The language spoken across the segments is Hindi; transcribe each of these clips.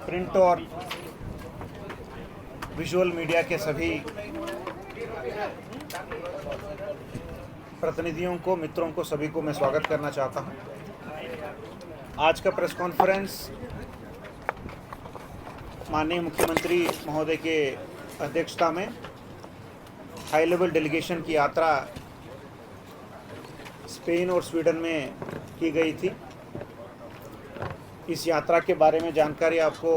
प्रिंट और विजुअल मीडिया के सभी प्रतिनिधियों को, मित्रों को, सभी को मैं स्वागत करना चाहता हूं। आज का प्रेस कॉन्फ्रेंस माननीय मुख्यमंत्री महोदय के अध्यक्षता में हाई लेवल डेलीगेशन की यात्रा स्पेन और स्वीडन में की गई थी। इस यात्रा के बारे में जानकारी आपको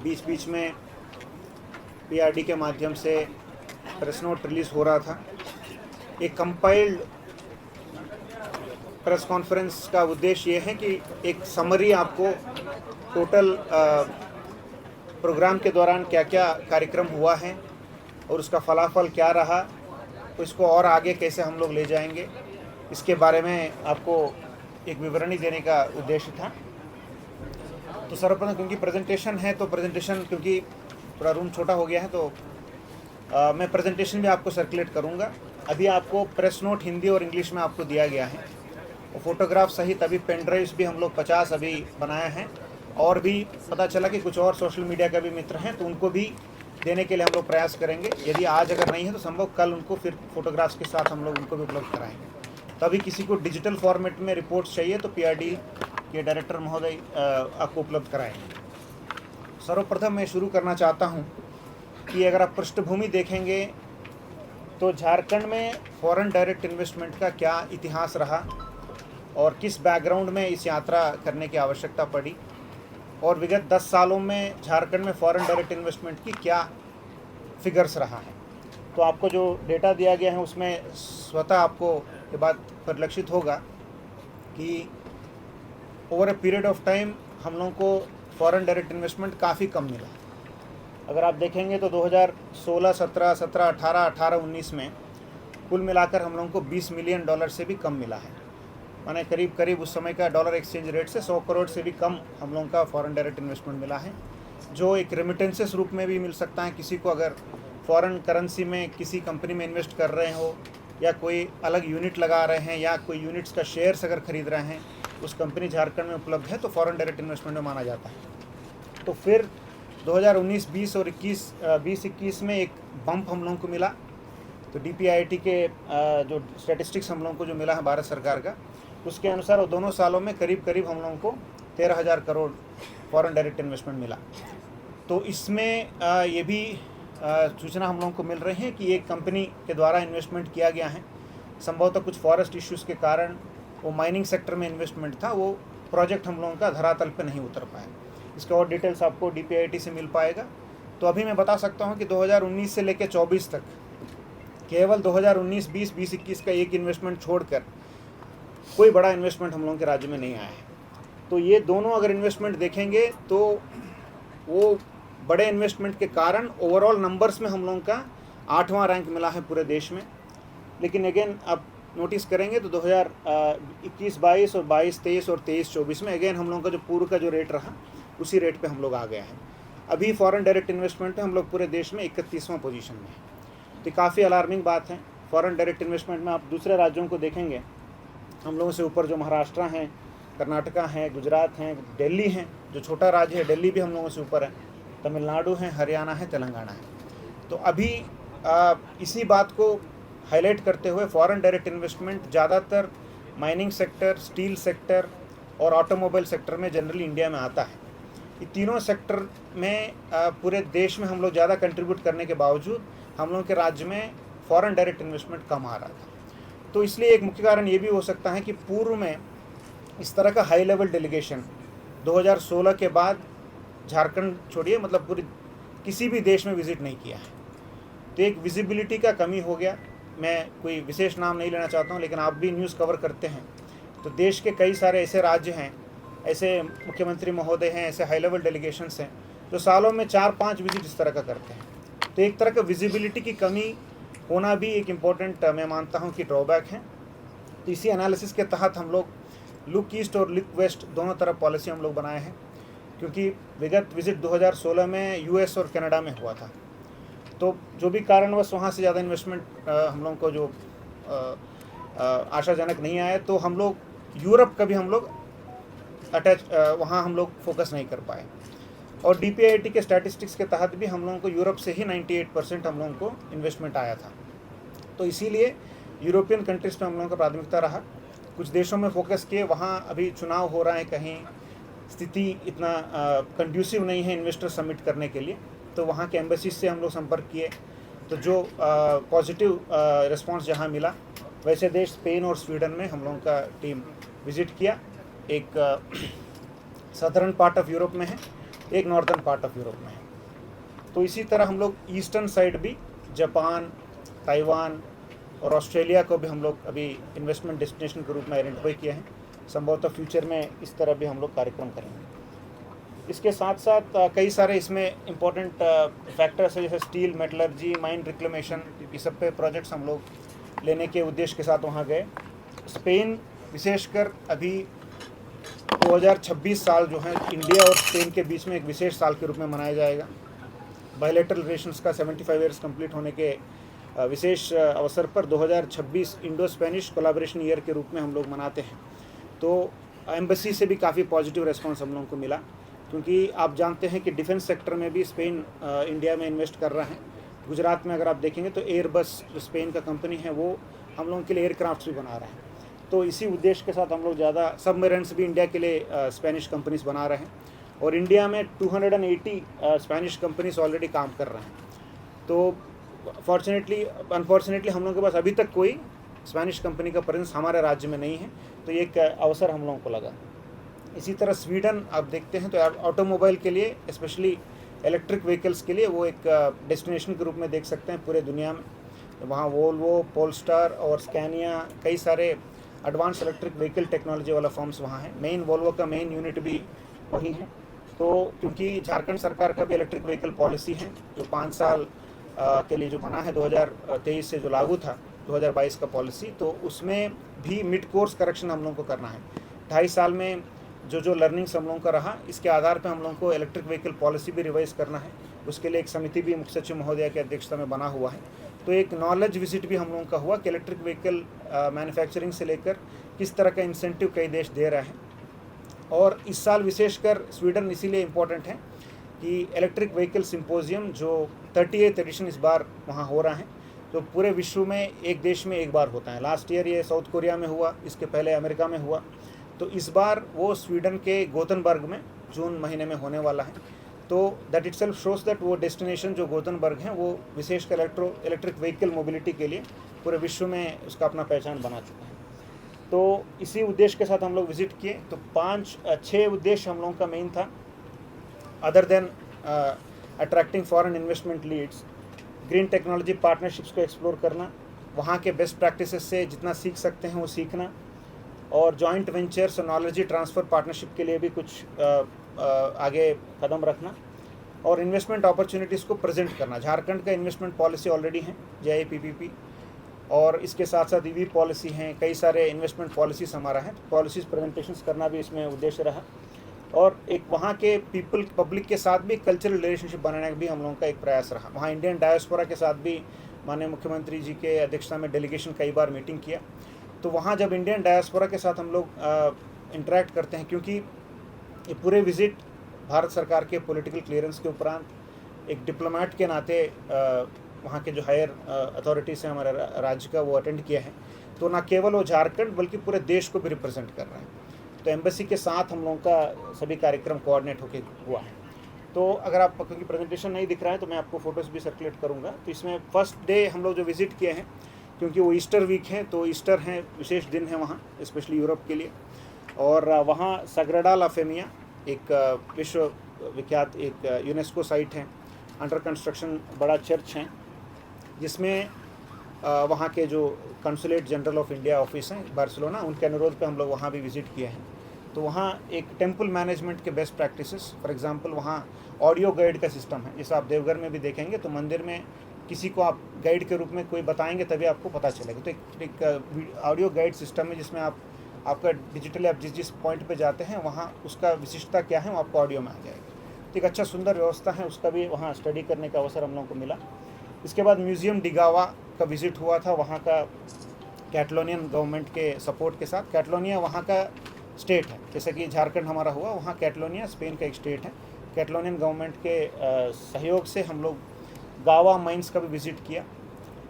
बीच बीच में पीआरडी के माध्यम से प्रेस नोट रिलीज़ हो रहा था। एक कंपाइल्ड प्रेस कॉन्फ्रेंस का उद्देश्य ये है कि एक समरी आपको टोटल प्रोग्राम के दौरान क्या क्या कार्यक्रम हुआ है और उसका फलाफल क्या रहा, तो इसको और आगे कैसे हम लोग ले जाएंगे, इसके बारे में आपको एक विवरणी देने का उद्देश्य था। तो सर्वप्रथम क्योंकि प्रेजेंटेशन है, तो प्रेजेंटेशन क्योंकि थोड़ा रूम छोटा हो गया है, तो मैं प्रेजेंटेशन भी आपको सर्कुलेट करूंगा। अभी आपको प्रेस नोट हिंदी और इंग्लिश में आपको दिया गया है, और फोटोग्राफ सहित अभी पेन ड्राइव्स भी हम लोग 50 अभी बनाए हैं, और भी पता चला कि कुछ और सोशल मीडिया का भी मित्र हैं, तो उनको भी देने के लिए हम लोग प्रयास करेंगे। यदि आज अगर नहीं है तो संभव कल उनको फिर फोटोग्राफ्स के साथ हम लोग उनको भी उपलब्ध कराएंगे। तभी किसी को डिजिटल फॉर्मेट में रिपोर्ट्स चाहिए तो पीआरडी के डायरेक्टर महोदय आपको उपलब्ध कराएंगे। सर्वप्रथम मैं शुरू करना चाहता हूं कि अगर आप पृष्ठभूमि देखेंगे तो झारखंड में फॉरेन डायरेक्ट इन्वेस्टमेंट का क्या इतिहास रहा और किस बैकग्राउंड में इस यात्रा करने की आवश्यकता पड़ी, और विगत 10 सालों में झारखंड में फॉरेन डायरेक्ट इन्वेस्टमेंट की क्या फिगर्स रहा है। तो आपको जो डेटा दिया गया है उसमें स्वतः आपको ये बात परिलक्षित होगा कि over a period of time हम लोगों को फॉरेन डायरेक्ट इन्वेस्टमेंट काफ़ी कम मिला। अगर आप देखेंगे तो 2016, 17, 17, 18, 18, 19 में कुल मिलाकर हम लोगों को $20 मिलियन से भी कम मिला है। माने करीब करीब उस समय का डॉलर एक्सचेंज रेट से 100 करोड़ से भी कम हम लोगों का फॉरेन डायरेक्ट इन्वेस्टमेंट मिला है, जो एक रेमिटेंसेस रूप में भी मिल सकता है। किसी को अगर फॉरेन करेंसी में किसी कंपनी में इन्वेस्ट कर रहे हो, या कोई अलग यूनिट लगा रहे हैं, या कोई यूनिट्स का शेयर्स अगर खरीद रहे हैं, उस कंपनी झारखंड में उपलब्ध है तो फॉरेन डायरेक्ट इन्वेस्टमेंट में माना जाता है। तो फिर 2019, 20 और 20-21 में एक बम्प हम लोगों को मिला। तो डीपीआईटी के जो स्टैटिस्टिक्स हम लोगों को जो मिला है भारत सरकार का, उसके अनुसार वो दोनों सालों में करीब करीब हम लोगों को 13,000 करोड़ फॉरेन डायरेक्ट इन्वेस्टमेंट मिला। तो इसमें ये भी सूचना हम लोगों को मिल रही है कि एक कंपनी के द्वारा इन्वेस्टमेंट किया गया है। संभवतः कुछ फॉरेस्ट इश्यूज़ के कारण वो माइनिंग सेक्टर में इन्वेस्टमेंट था, वो प्रोजेक्ट हम लोगों का धरातल पे नहीं उतर पाया। इसका और डिटेल्स आपको डीपीआईटी से मिल पाएगा। तो अभी मैं बता सकता हूँ कि 2019 से लेकर 24 तक केवल 2019, 20, 20-21 का एक इन्वेस्टमेंट छोड़कर कोई बड़ा इन्वेस्टमेंट हम लोगों के राज्य में नहीं आया है। तो ये दोनों अगर इन्वेस्टमेंट देखेंगे तो वो बड़े इन्वेस्टमेंट के कारण ओवरऑल नंबर्स में हम लोगों का 8वां रैंक मिला है पूरे देश में। लेकिन अगेन आप नोटिस करेंगे तो 2021-22 और 22-23 और 23-24 में अगेन हम लोगों का जो पूर्व का जो रेट रहा उसी रेट पे हम लोग आ गए हैं। अभी फॉरेन डायरेक्ट इन्वेस्टमेंट में हम लोग पूरे देश में 31वां पोजीशन में है। तो काफ़ी अलार्मिंग बात है। फॉरेन डायरेक्ट इन्वेस्टमेंट में आप दूसरे राज्यों को देखेंगे, हम लोगों से ऊपर जो महाराष्ट्र हैं, कर्नाटका हैं, गुजरात हैं, दिल्ली हैं, जो छोटा राज्य है दिल्ली भी हम लोगों से ऊपर है, तमिलनाडु है, हरियाणा है, तेलंगाना है। तो अभी इसी बात को हाईलाइट करते हुए फॉरेन डायरेक्ट इन्वेस्टमेंट ज़्यादातर माइनिंग सेक्टर, स्टील सेक्टर और ऑटोमोबाइल सेक्टर में जनरली इंडिया में आता है। ये तीनों सेक्टर में पूरे देश में हम लोग ज़्यादा कंट्रीब्यूट करने के बावजूद हम लोगों के राज्य में फॉरेन डायरेक्ट इन्वेस्टमेंट कम आ रहा था। तो इसलिए एक मुख्य कारण ये भी हो सकता है कि पूर्व में इस तरह का हाई लेवल डेलीगेशन 2016 के बाद झारखंड छोड़िए, मतलब पूरी किसी भी देश में विजिट नहीं किया है। तो एक विजिबिलिटी का कमी हो गया। मैं कोई विशेष नाम नहीं लेना चाहता हूँ, लेकिन आप भी न्यूज़ कवर करते हैं तो देश के कई सारे ऐसे राज्य हैं, ऐसे मुख्यमंत्री महोदय हैं, ऐसे हाई लेवल डेलीगेशंस हैं जो सालों में 4-5 विजिट इस तरह का करते हैं। तो एक तरह का विजिबिलिटी की कमी होना भी एक इम्पॉर्टेंट मैं मानता हूँ कि ड्रॉबैक है। तो इसी एनालिसिस के तहत हम लोग लुक ईस्ट और लुक वेस्ट दोनों तरफ पॉलिसी हम लोग बनाए हैं, क्योंकि विगत विजिट 2016 में यूएस और कनाडा में हुआ था। तो जो भी कारणवश वहाँ से ज़्यादा इन्वेस्टमेंट हम लोगों को जो आशाजनक नहीं आया, तो हम लोग यूरोप का भी हम लोग वहाँ हम लोग फोकस नहीं कर पाए। और DPIIT के स्टैटिस्टिक्स के तहत भी हम लोगों को यूरोप से ही 98% हम लोगों को इन्वेस्टमेंट आया था। तो इसीलिए यूरोपियन कंट्रीज़ में हम लोगों का प्राथमिकता रहा। कुछ देशों में फोकस किए, वहाँ अभी चुनाव हो रहा है, कहीं स्थिति इतना कंड्यूसिव नहीं है इन्वेस्टर सबमिट करने के लिए, तो वहाँ के एम्बेसीज से हम लोग संपर्क किए। तो जो पॉजिटिव रिस्पांस जहाँ मिला, वैसे देश स्पेन और स्वीडन में हम लोगों का टीम विज़िट किया। एक सदर्न पार्ट ऑफ यूरोप में है, एक नॉर्दर्न पार्ट ऑफ यूरोप में है। तो इसी तरह हम लोग ईस्टर्न साइड भी जापान, ताइवान और ऑस्ट्रेलिया को भी हम लोग अभी इन्वेस्टमेंट डेस्टिनेशन के रूप में आइडेंटिफाई किया है। संभवतः फ्यूचर में इस तरह भी हम लोग कार्यक्रम करेंगे। इसके साथ साथ कई सारे इसमें इम्पोर्टेंट फैक्टर्स है, जैसे स्टील, मेटलर्जी, माइन रिक्लेमेशन, ये सब पे प्रोजेक्ट्स हम लोग लेने के उद्देश्य के साथ वहाँ गए। स्पेन विशेषकर अभी 2026 साल जो है इंडिया और स्पेन के बीच में एक विशेष साल के रूप में मनाया जाएगा। बायलैटरल रिलेशंस का 75 ईयर्स कंप्लीट होने के विशेष अवसर पर 2026 इंडो स्पेनिश कोलैबोरेशन ईयर के रूप में हम लोग मनाते हैं। तो एम्बेसी से भी काफ़ी पॉजिटिव रेस्पॉन्स हम लोगों को मिला, क्योंकि आप जानते हैं कि डिफेंस सेक्टर में भी स्पेन इंडिया में इन्वेस्ट कर रहा है। गुजरात में अगर आप देखेंगे तो एयरबस जो स्पेन का कंपनी है वो हम लोगों के लिए एयरक्राफ्ट भी बना रहा है। तो इसी उद्देश्य के साथ हम लोग ज़्यादा सबमरीन्स भी इंडिया के लिए स्पेनिश कंपनीज बना रहे हैं, और इंडिया में 280 स्पेनिश कंपनीज ऑलरेडी काम कर रहे हैं। तो अनफॉर्चुनेटली हम लोगों के पास अभी तक कोई स्पेनिश कंपनी का प्रेजेंस हमारे राज्य में नहीं है, तो ये एक अवसर हम लोगों को लगा। इसी तरह स्वीडन आप देखते हैं तो ऑटोमोबाइल के लिए, स्पेशली इलेक्ट्रिक व्हीकल्स के लिए वो एक डेस्टिनेशन के रूप में देख सकते हैं पूरे दुनिया में। वहाँ वोल्वो, पोलस्टार और स्कैनिया, कई सारे एडवांस इलेक्ट्रिक व्हीकल टेक्नोलॉजी वाला फॉर्म्स वहाँ हैं। मेन वोल्वो का मेन यूनिट भी वहीं है। तो क्योंकि झारखंड सरकार का भी इलेक्ट्रिक व्हीकल पॉलिसी है जो 5 साल के लिए जो बना है, 2023 से जो लागू था 2022 का पॉलिसी, तो उसमें भी मिड कोर्स करेक्शन हम लोगों को करना है। 2.5 साल में जो लर्निंग्स हम लोगों का रहा, इसके आधार पर हम लोगों को इलेक्ट्रिक व्हीकल पॉलिसी भी रिवाइज करना है। उसके लिए एक समिति भी मुख्य सचिव महोदया की अध्यक्षता में बना हुआ है। तो एक नॉलेज विजिट भी हम लोगों का हुआ कि इलेक्ट्रिक व्हीकल मैन्युफैक्चरिंग से लेकर किस तरह का इंसेंटिव कई देश दे रहे हैं। और इस साल विशेषकर स्वीडन इसीलिए इम्पोर्टेंट है कि इलेक्ट्रिक व्हीकल सिंपोजियम जो 38th एडिशन इस बार वहाँ हो रहा है, तो पूरे विश्व में एक देश में एक बार होता है। लास्ट ईयर ये साउथ कोरिया में हुआ, इसके पहले अमेरिका में हुआ, तो इस बार वो स्वीडन के गोथनबर्ग में जून महीने में होने वाला है। तो दैट इटसेल्फ शोज दैट वो डेस्टिनेशन जो गोथनबर्ग है वो विशेषकर इलेक्ट्रिक व्हीकल मोबिलिटी के लिए पूरे विश्व में उसका अपना पहचान बना चुका है। तो इसी उद्देश्य के साथ हम लोग विज़िट किए। तो 5-6 उद्देश्य हम लोगों का मेन था, other than attracting foreign investment leads, green technology partnerships को एक्सप्लोर करना, वहाँ के बेस्ट प्रैक्टिसेस से जितना सीख सकते हैं वो सीखना, और जॉइंट वेंचर्स और नॉलेज ट्रांसफ़र पार्टनरशिप के लिए भी कुछ आगे कदम रखना, और इन्वेस्टमेंट अपॉर्चुनिटीज़ को प्रेजेंट करना। झारखंड का इन्वेस्टमेंट पॉलिसी ऑलरेडी है JIPPP, और इसके साथ साथ EV पॉलिसी हैं, कई सारे इन्वेस्टमेंट पॉलिसीज़ हमारा है। पॉलिसीज़ प्रेजेंटेशंस करना भी इसमें उद्देश्य रहा, और एक वहाँ के पब्लिक के साथ भी कल्चरल रिलेशनशिप बनाने का भी हम लोगों का एक प्रयास रहा। वहाँ इंडियन डायस्पोरा के साथ भी माननीय मुख्यमंत्री जी के अध्यक्षता में डेलीगेशन कई बार मीटिंग किया। तो वहाँ जब इंडियन डायस्पोरा के साथ हम लोग इंटरेक्ट करते हैं, क्योंकि ये पूरे विज़िट भारत सरकार के पॉलिटिकल क्लियरेंस के उपरांत एक डिप्लोमेट के नाते वहाँ के जो हायर अथॉरिटीज़ हैं हमारे राज्य का, वो अटेंड किया है। तो ना केवल वो झारखंड बल्कि पूरे देश को भी रिप्रेजेंट कर रहे हैं। तो एम्बेसी के साथ हम लोगों का सभी कार्यक्रम कोऑर्डिनेट होकर हुआ है। तो अगर आप, क्योंकि प्रेजेंटेशन नहीं दिख रहा है तो मैं आपको फ़ोटोज़ भी सर्कुलेट करूँगा। तो इसमें फर्स्ट डे हम लोग जो विज़िट किए हैं, क्योंकि वो ईस्टर वीक है, तो ईस्टर है, विशेष दिन है वहाँ, स्पेशली यूरोप के लिए। और वहाँ सग्रेडा ला फेमिया एक विश्व विख्यात एक यूनेस्को साइट है, अंडर कंस्ट्रक्शन बड़ा चर्च है, जिसमें वहाँ के जो consulate general of India office हैं बार्सिलोना, उनके अनुरोध पे हम लोग वहाँ भी विज़िट किए हैं। तो वहाँ एक टेम्पल मैनेजमेंट के बेस्ट प्रैक्टिसेस, फॉर एग्जांपल वहाँ ऑडियो गाइड का सिस्टम है। जैसे आप देवघर में भी देखेंगे तो मंदिर में किसी को आप गाइड के रूप में कोई बताएंगे तभी आपको पता चलेगा। तो एक ऑडियो गाइड सिस्टम है जिसमें आपका डिजिटली आप जिस पॉइंट पे जाते हैं वहाँ उसका विशिष्टता क्या है वो आपको ऑडियो में आ जाएगा। तो एक अच्छा सुंदर व्यवस्था है, उसका भी वहाँ स्टडी करने का अवसर हम लोगों को मिला। इसके बाद म्यूज़ियम डिगावा का विज़िट हुआ था, वहाँ का कैटलोनियन गवर्नमेंट के सपोर्ट के साथ। कैटलोनिया वहाँ का स्टेट है, जैसे कि झारखंड हमारा हुआ, वहाँ कैटलोनिया स्पेन का एक स्टेट है। कैटलोनियन गवर्नमेंट के सहयोग से हम लोग गावा माइंस का भी विज़िट किया।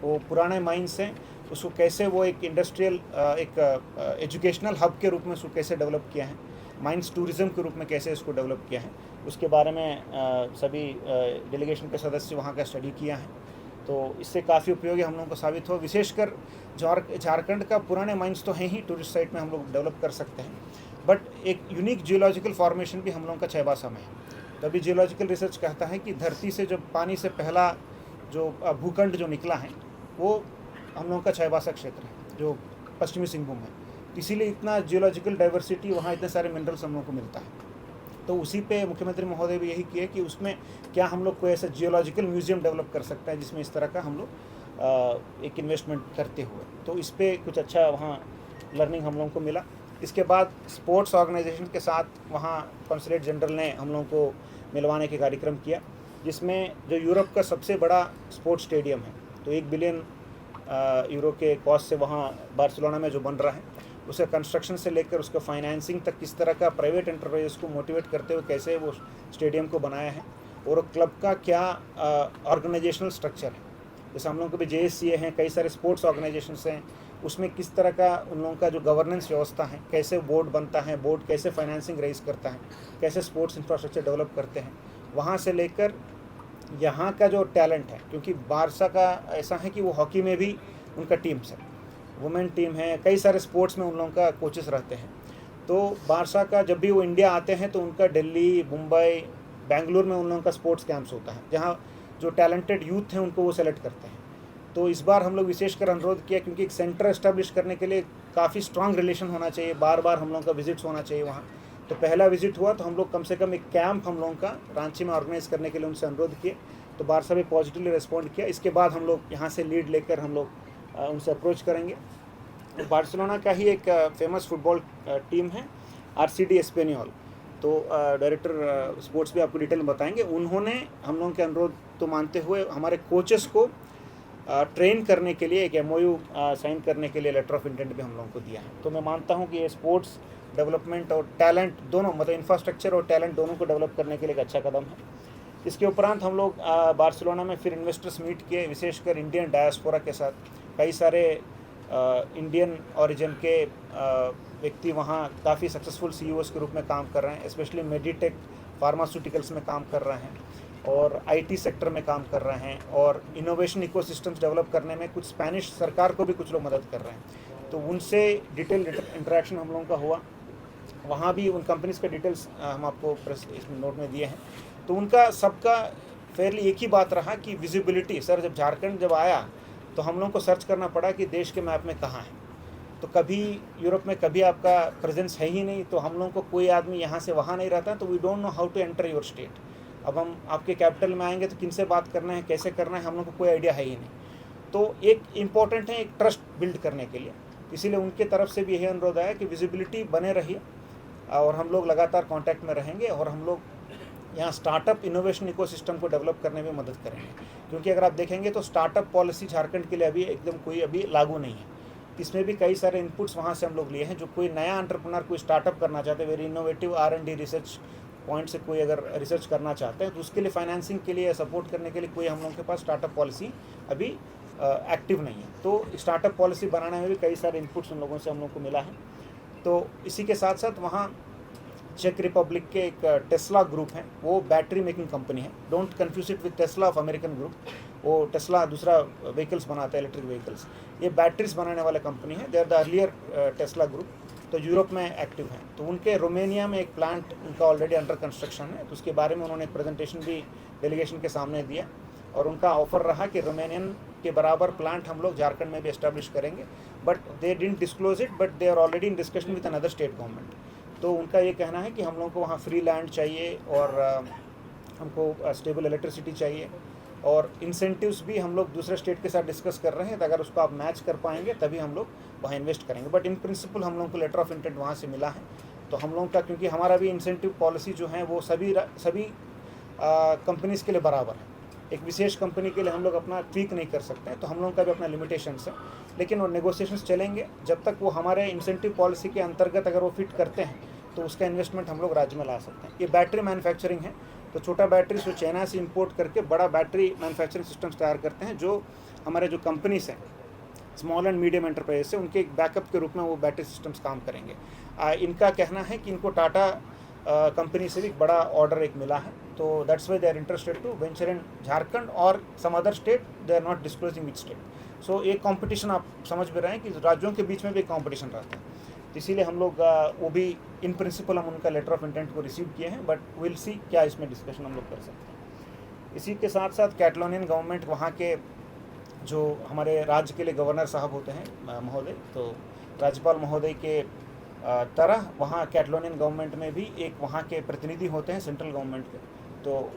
वो पुराने माइंस हैं, उसको कैसे वो एक इंडस्ट्रियल एक एजुकेशनल हब के रूप में उसको कैसे डेवलप किया है, माइंस टूरिज़्म के रूप में कैसे इसको डेवलप किया है, उसके बारे में सभी डेलीगेशन के सदस्य वहाँ का स्टडी किया है। तो इससे काफ़ी उपयोगी हम लोगों को साबित हो। विशेषकर झारखंड का पुराने माइंस तो हैं ही, टूरिस्ट साइट में हम लोग डेवलप कर सकते हैं, बट एक यूनिक जियोलॉजिकल फॉर्मेशन भी हम लोगों का छैबासा में है। तभी जियोलॉजिकल रिसर्च कहता है कि धरती से जब पानी से पहला जो भूखंड जो निकला है वो हम लोगों का छैबासा क्षेत्र है जो पश्चिमी सिंहभूम है। इसीलिए इतना जियोलॉजिकल डाइवर्सिटी, वहाँ इतने सारे मिनरल्स हम लोगों को मिलता है। तो उसी पे मुख्यमंत्री महोदय भी यही किए कि उसमें क्या हम लोग कोई ऐसा जियोलॉजिकल म्यूजियम डेवलप कर सकते हैं जिसमें इस तरह का हम लोग एक इन्वेस्टमेंट करते हुए। तो इस पर कुछ अच्छा वहाँ लर्निंग हम लोगों को मिला। इसके बाद स्पोर्ट्स ऑर्गेनाइजेशन के साथ वहाँ कॉन्सुलेट जनरल ने हम लोगों को मिलवाने के कार्यक्रम किया, जिसमें जो यूरोप का सबसे बड़ा स्पोर्ट्स स्टेडियम है, तो 1 बिलियन यूरो के कॉस्ट से वहाँ बार्सिलोना में जो बन रहा है, उसका कंस्ट्रक्शन से लेकर उसका फाइनेंसिंग तक किस तरह का प्राइवेट एंटरप्राइज को मोटिवेट करते हुए कैसे वो स्टेडियम को बनाया है, और क्लब का क्या ऑर्गेनाइजेशनल स्ट्रक्चर है। जैसे हम लोगों को भी JSCA हैं, कई सारे स्पोर्ट्स ऑर्गेनाइजेशंस हैं, उसमें किस तरह का उन लोगों का जो गवर्नेंस व्यवस्था है, कैसे बोर्ड बनता है, बोर्ड कैसे फाइनेंसिंग रेज करता है, कैसे स्पोर्ट्स इंफ्रास्ट्रक्चर डेवलप करते हैं, वहाँ से लेकर यहाँ का जो टैलेंट है, क्योंकि बारसा का ऐसा है कि वो हॉकी में भी उनका टीम्स है, वुमेन टीम है, कई सारे स्पोर्ट्स में उन लोगों का कोचेस रहते हैं। तो बारसा का जब भी वो इंडिया आते हैं तो उनका दिल्ली, मुंबई, बेंगलुरु में उन लोगों का स्पोर्ट्स कैंप्स होता है, जहाँ जो टैलेंटेड यूथ हैं उनको वो सेलेक्ट करते हैं। तो इस बार हम लोग विशेषकर अनुरोध किया, क्योंकि एक सेंटर एस्टेब्लिश करने के लिए काफ़ी स्ट्रांग रिलेशन होना चाहिए, बार बार हम लोगों का विजिट्स होना चाहिए वहाँ। तो पहला विजिट हुआ तो हम लोग कम से कम एक कैंप हम लोगों का रांची में ऑर्गेनाइज़ करने के लिए उनसे अनुरोध किए, तो बारसा भी पॉजिटिवली रिस्पॉन्ड किया। इसके बाद हम लोग यहाँ से लीड लेकर हम लोग उनसे अप्रोच करेंगे। तो बार्सिलोना का ही एक फेमस फुटबॉल टीम है RCD एस्पेनियोल, तो डायरेक्टर स्पोर्ट्स भी आपको डिटेल में बताएंगे। उन्होंने हम लोगों के अनुरोध तो मानते हुए हमारे कोचेस को ट्रेन करने के लिए एक MOU साइन करने के लिए लेटर ऑफ इंटेंट भी हम लोगों को दिया है। तो मैं मानता हूँ कि ये स्पोर्ट्स डेवलपमेंट और टैलेंट दोनों, मतलब इंफ्रास्ट्रक्चर और टैलेंट दोनों को डेवलप करने के लिए एक अच्छा कदम है। इसके उपरांत हम लोग बार्सिलोना में फिर इन्वेस्टर्स मीट किए, विशेषकर इंडियन डायस्पोरा के साथ। कई सारे इंडियन ओरिजिन के व्यक्ति वहाँ काफ़ी सक्सेसफुल CEOs के रूप में काम कर रहे हैं, स्पेशली मेडिटेक फार्मास्यूटिकल्स में काम कर रहे हैं और IT सेक्टर में काम कर रहे हैं, और इनोवेशन इकोसिस्टम्स डेवलप करने में कुछ स्पेनिश सरकार को भी कुछ लोग मदद कर रहे हैं। तो उनसे डिटेल इंटरेक्शन हम लोगों का हुआ। वहाँ भी उन कंपनीज़ का डिटेल्स हम आपको प्रेस इसमें नोट में दिए हैं। तो उनका सबका फेयरली एक ही बात रहा कि विजिबिलिटी। सर, जब झारखंड जब आया तो हम लोगों को सर्च करना पड़ा कि देश के मैप में कहाँ है, तो कभी यूरोप में कभी आपका प्रेजेंस है ही नहीं, तो हम लोगों को कोई आदमी यहाँ से वहाँ नहीं रहता, तो we don't know how to enter your state. अब हम आपके कैपिटल में आएंगे तो किन से बात करना है, कैसे करना है, हम लोग को कोई आइडिया है ही नहीं। तो एक इम्पॉर्टेंट है एक ट्रस्ट बिल्ड करने के लिए, इसीलिए उनके तरफ से भी यही अनुरोध आया कि विजिबिलिटी बने रहिए और हम लोग लगातार कांटेक्ट में रहेंगे, और हम लोग यहाँ स्टार्टअप इनोवेशन इकोसिस्टम को डेवलप करने में मदद करेंगे। क्योंकि अगर आप देखेंगे तो स्टार्टअप पॉलिसी झारखंड के लिए अभी एकदम कोई अभी लागू नहीं है। इसमें भी कई सारे इनपुट्स वहाँ से हम लोग लिए हैं। जो कोई नया एंटरप्रेन्योर कोई स्टार्टअप करना चाहते हैं, very innovative R&D research point से कोई अगर रिसर्च करना चाहते हैं, तो उसके लिए फाइनेंसिंग के लिए सपोर्ट करने के लिए कोई हम लोगों के पास स्टार्टअप पॉलिसी अभी एक्टिव नहीं है। तो स्टार्टअप पॉलिसी बनाने में भी कई सारे इनपुट्स उन लोगों से हम लोग को मिला है। तो इसी के साथ साथ वहाँ चेक रिपब्लिक के एक टेस्ला ग्रुप है, वो बैटरी मेकिंग कंपनी है। Don't confuse it with Tesla of American group. वो टेस्ला दूसरा व्हीकल्स बनाता है, इलेक्ट्रिक व्हीकल्स। ये बैटरीज बनाने वाला कंपनी है। They are the earlier Tesla group. तो यूरोप में एक्टिव हैं। तो उनके रोमेनिया में एक प्लांट उनका ऑलरेडी अंडर कंस्ट्रक्शन है, तो उसके बारे में उन्होंने एक प्रेजेंटेशन भी डेलीगेशन के सामने दिया, और उनका ऑफर रहा कि रोमेनियन के बराबर प्लांट हम लोग झारखंड में भी एस्टैब्लिश करेंगे। But they didn't disclose it, but they are already in discussion with another state government. तो उनका ये कहना है कि हम लोगों को वहाँ फ्री लैंड चाहिए, और हमको स्टेबल इलेक्ट्रिसिटी चाहिए, और इंसेंटिव्स भी हम लोग दूसरे स्टेट के साथ डिस्कस कर रहे हैं। तो अगर उसको आप मैच कर पाएंगे तभी हम लोग वहाँ इन्वेस्ट करेंगे। बट इन प्रिंसिपल हम लोगों को लेटर ऑफ इंटेंट वहाँ से मिला है। तो हम लोगों का, क्योंकि हमारा भी इंसेंटिव पॉलिसी जो है वो सभी कंपनीज़ के लिए बराबर है। एक विशेष कंपनी के लिए हम लोग अपना ट्वीक नहीं कर सकते हैं, तो हम लोगों का भी अपना लिमिटेशंस है। लेकिन वो नेगोशिएशंस चलेंगे जब तक वो हमारे इंसेंटिव पॉलिसी के अंतर्गत अगर वो फिट करते हैं, तो उसका इन्वेस्टमेंट हम लोग राज्य में ला सकते हैं। ये बैटरी मैन्युफैक्चरिंग है, तो छोटा बैटरी वो चाइना से इंपोर्ट करके बड़ा बैटरी मैन्युफैक्चरिंग सिस्टम्स तैयार करते हैं, जो हमारे जो कंपनीज हैं स्मॉल एंड मीडियम एंटरप्राइज से उनके एक बैकअप के रूप में वो बैटरी सिस्टम्स काम करेंगे। इनका कहना है कि इनको टाटा कंपनी से भी बड़ा ऑर्डर एक मिला है, तो that's why they are interested to venture in Jharkhand और some other state, they are not disclosing which state. So एक कंपटीशन आप समझ भी रहे हैं कि राज्यों के बीच में भी कंपटीशन रहता है, तो इसीलिए हम लोग वो भी इन प्रिंसिपल हम उनका लेटर ऑफ इंटेंट को रिसीव किए हैं, बट विल सी क्या इसमें डिस्कशन हम लोग कर सकते हैं। इसी के साथ साथ कैटलोनियन गवर्नमेंट, वहाँ के जो हमारे राज्य के लिए गवर्नर साहब होते हैं महोदय, तो राज्यपाल महोदय के तरह वहाँ कैटलोनियन गवर्नमेंट में भी एक वहाँ के प्रतिनिधि होते हैं सेंट्रल गवर्नमेंट के, तो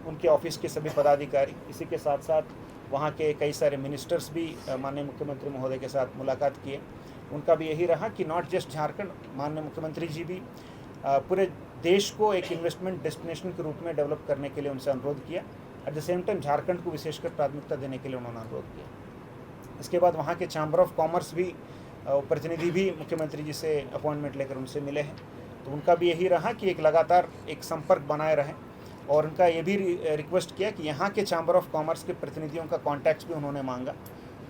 उनके ऑफिस के सभी पदाधिकारी, इसी के साथ साथ वहाँ के कई सारे मिनिस्टर्स भी माननीय मुख्यमंत्री महोदय के साथ मुलाकात किए। उनका भी यही रहा कि नॉट जस्ट झारखंड, माननीय मुख्यमंत्री जी भी पूरे देश को एक इन्वेस्टमेंट डेस्टिनेशन के रूप में डेवलप करने के लिए उनसे अनुरोध किया। At the same time Jharkhand को विशेषकर प्राथमिकता देने के लिए उन्होंने अनुरोध किया। इसके बाद वहाँ के चैम्बर ऑफ कॉमर्स भी प्रतिनिधि भी मुख्यमंत्री जी से अपॉइंटमेंट लेकर उनसे मिले हैं, तो उनका भी यही रहा कि एक लगातार एक संपर्क बनाए रहें, और उनका ये भी रिक्वेस्ट किया कि यहाँ के चैम्बर ऑफ कॉमर्स के प्रतिनिधियों का कॉन्टैक्ट्स भी उन्होंने मांगा।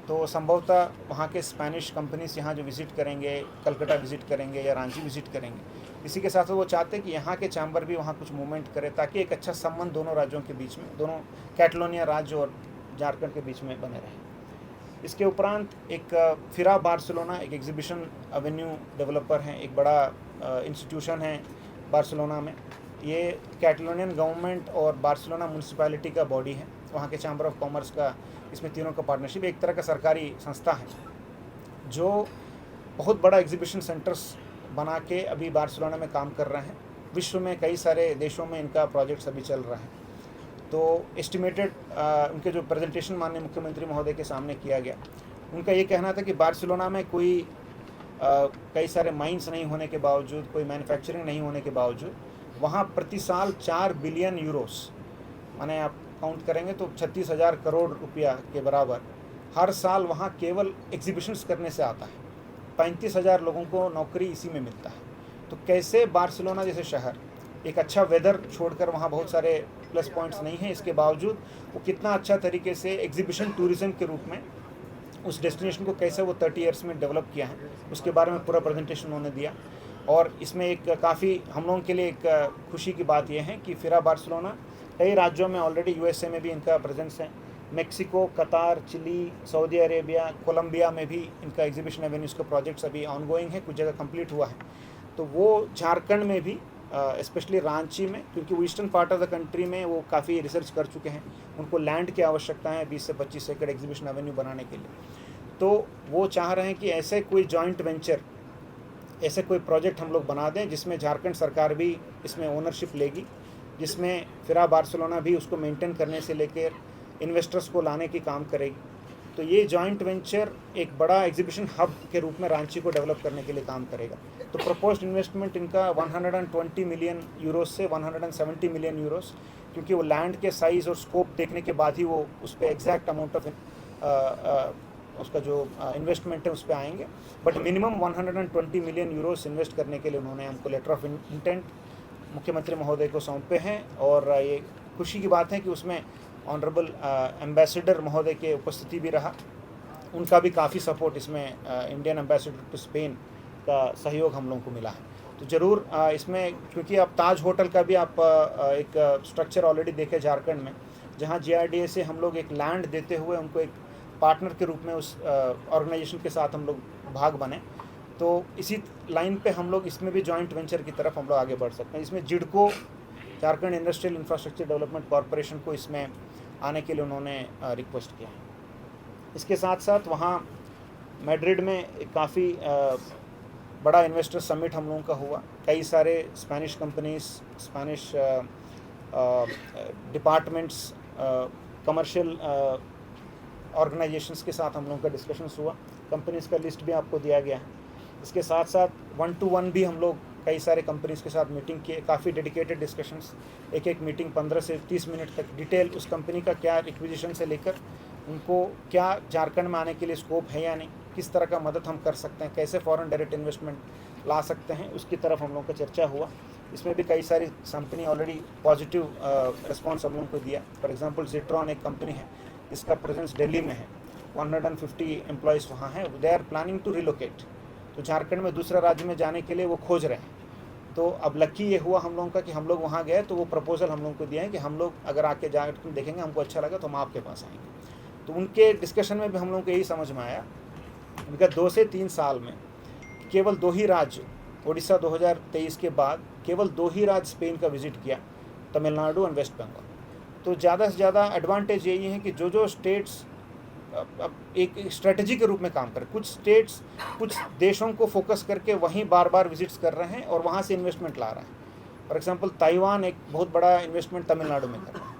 तो संभवतः वहाँ के स्पेनिश कंपनीज यहाँ जो विज़िट करेंगे, कलकत्ता विज़िट करेंगे या रांची विज़िट करेंगे, इसी के साथ वो चाहते हैं कि यहाँ के चैम्बर भी वहाँ कुछ मूवमेंट करे, ताकि एक अच्छा संबंध दोनों राज्यों के बीच में, दोनों कैटलोनिया राज्य और झारखंड के बीच में बने रहे। इसके उपरांत एक फिरा बार्सिलोना एक एग्जीबिशन एवेन्यू डेवलपर हैं, एक बड़ा इंस्टीट्यूशन है बार्सिलोना में। ये कैटलोनियन गवर्नमेंट और बार्सिलोना म्यूनसिपैलिटी का बॉडी है, वहाँ के चैम्बर ऑफ कॉमर्स का, इसमें तीनों का पार्टनरशिप, एक तरह का सरकारी संस्था है जो बहुत बड़ा एग्जीबिशन सेंटर्स बना के अभी बार्सिलोना में काम कर रहे हैं। विश्व में कई सारे देशों में इनका प्रोजेक्ट्स अभी चल रहा है। तो एस्टिमेटेड उनके जो प्रेजेंटेशन माननीय मुख्यमंत्री महोदय के सामने किया गया, उनका ये कहना था कि बार्सिलोना में कोई कई सारे माइंस नहीं होने के बावजूद, कोई मैन्युफैक्चरिंग नहीं होने के बावजूद, वहाँ प्रति साल 4 बिलियन यूरोस, माने आप काउंट करेंगे तो 36,000 करोड़ रुपया के बराबर हर साल वहाँ केवल एग्जीबिशंस करने से आता है। 35,000 लोगों को नौकरी इसी में मिलता है। तो कैसे बार्सिलोना जैसे शहर, एक अच्छा वेदर छोड़कर वहाँ बहुत सारे प्लस पॉइंट्स नहीं हैं, इसके बावजूद वो कितना अच्छा तरीके से एग्जीबिशन टूरिज़्म के रूप में उस डेस्टिनेशन को कैसे वो 30 ईयर्स में डेवलप किया है, उसके बारे में पूरा प्रेजेंटेशन उन्होंने दिया। और इसमें एक काफ़ी हम लोगों के लिए एक खुशी की बात यह है कि फिरा बार्सिलोना कई राज्यों में ऑलरेडी, यूएसए में भी इनका प्रेजेंस है, मेक्सिको, कतार, चिली, सऊदी अरेबिया, कोलंबिया में भी इनका एग्जीबिशन एवेन्यूज़ का प्रोजेक्ट्स अभी ऑनगोइंग है, कुछ जगह कंप्लीट हुआ है। तो वो झारखंड में भी स्पेशली रांची में, क्योंकि वो eastern part of the country में वो काफ़ी रिसर्च कर चुके हैं, उनको लैंड की आवश्यकता है 20 से 25 एकड़ एग्जीबिशन एवेन्यू बनाने के लिए। तो वो चाह रहे हैं कि ऐसे कोई जॉइंट वेंचर, ऐसे कोई प्रोजेक्ट हम लोग बना दें जिसमें झारखंड सरकार भी इसमें ओनरशिप लेगी, जिसमें फिरा बार्सिलोना भी उसको मेंटेन करने से लेकर इन्वेस्टर्स को लाने की काम करेगी। तो ये जॉइंट वेंचर एक बड़ा एग्जीबिशन हब के रूप में रांची को डेवलप करने के लिए काम करेगा। तो प्रपोज्ड इन्वेस्टमेंट इनका 120 मिलियन यूरोस से 170 मिलियन यूरोस, क्योंकि वो लैंड के साइज़ और स्कोप देखने के बाद ही वो उस पर एग्जैक्ट अमाउंट ऑफ उसका जो इन्वेस्टमेंट है उस पर आएंगे। But minimum 120 million Euros invest करने के लिए उन्होंने हमको लेटर ऑफ इंटेंट मुख्यमंत्री महोदय को सौंपे हैं। और ये खुशी की बात है कि उसमें ऑनरेबल एम्बेसडर महोदय के उपस्थिति भी रहा, उनका भी काफ़ी सपोर्ट, इसमें इंडियन एम्बेसडर टू स्पेन का सहयोग हम लोगों को मिला है। तो ज़रूर इसमें, क्योंकि अब ताज होटल का भी आप एक स्ट्रक्चर ऑलरेडी देखे झारखंड में, जहाँ GRDA से हम लोग एक लैंड देते हुए उनको एक पार्टनर के रूप में उस ऑर्गेनाइजेशन के साथ हम लोग भाग बने। तो इसी लाइन पे हम लोग इसमें भी जॉइंट वेंचर की तरफ हम लोग आगे बढ़ सकते हैं। इसमें JIDCO, Jharkhand industrial infrastructure development corporation को इसमें आने के लिए उन्होंने रिक्वेस्ट किया है। इसके साथ साथ वहाँ मैड्रिड में काफ़ी बड़ा इन्वेस्टर समिट हम लोगों का हुआ। कई सारे Spanish companies, Spanish departments, commercial organisations के साथ हम लोगों का डिस्कशंस हुआ। कंपनीज़ का लिस्ट भी आपको दिया गया है। इसके साथ साथ 1-to-1 भी हम लोग कई सारे कंपनीज़ के साथ मीटिंग किए, काफ़ी डेडिकेटेड डिस्कशंस, एक मीटिंग 15 से 30 मिनट तक, डिटेल उस कंपनी का क्या रिक्विजिशन से लेकर उनको क्या झारखंड में आने के लिए स्कोप है या नहीं, किस तरह का मदद हम कर सकते हैं, कैसे फॉरेन डायरेक्ट इन्वेस्टमेंट ला सकते हैं, उसकी तरफ हम लोगों का चर्चा हुआ। इसमें भी कई सारी कंपनी ऑलरेडी पॉजिटिव रिस्पॉन्स हम लोगों को दिया। फॉर एग्जांपल जिट्रॉन एक कंपनी है, इसका प्रेजेंस दिल्ली में है, 150 एम्प्लॉयज़ वहाँ हैं, they are planning to relocate. तो झारखंड में दूसरे राज्य में जाने के लिए वो खोज रहे हैं। तो अब लकी ये हुआ हम लोगों का कि हम लोग वहाँ गए, तो वो प्रपोजल हम लोगों को दिया है कि हम लोग अगर आके जाकर देखेंगे, हमको अच्छा लगा तो हम आपके पास आएंगे। तो उनके डिस्कशन में भी हम लोगों को यही समझ में आया, उनका 2 से 3 साल में केवल 2 ही राज्य, उड़ीसा 2023 के बाद केवल 2 ही राज्य स्पेन का विजिट किया, तमिलनाडु और वेस्ट बंगाल। तो ज़्यादा से ज़्यादा एडवांटेज यही है कि जो स्टेट्स अब एक स्ट्रेटजी के रूप में काम करें, कुछ स्टेट्स कुछ देशों को फोकस करके वहीं बार बार विजिट्स कर रहे हैं और वहाँ से इन्वेस्टमेंट ला रहे हैं। फॉर एग्जांपल ताइवान एक बहुत बड़ा इन्वेस्टमेंट तमिलनाडु में कर रहा है,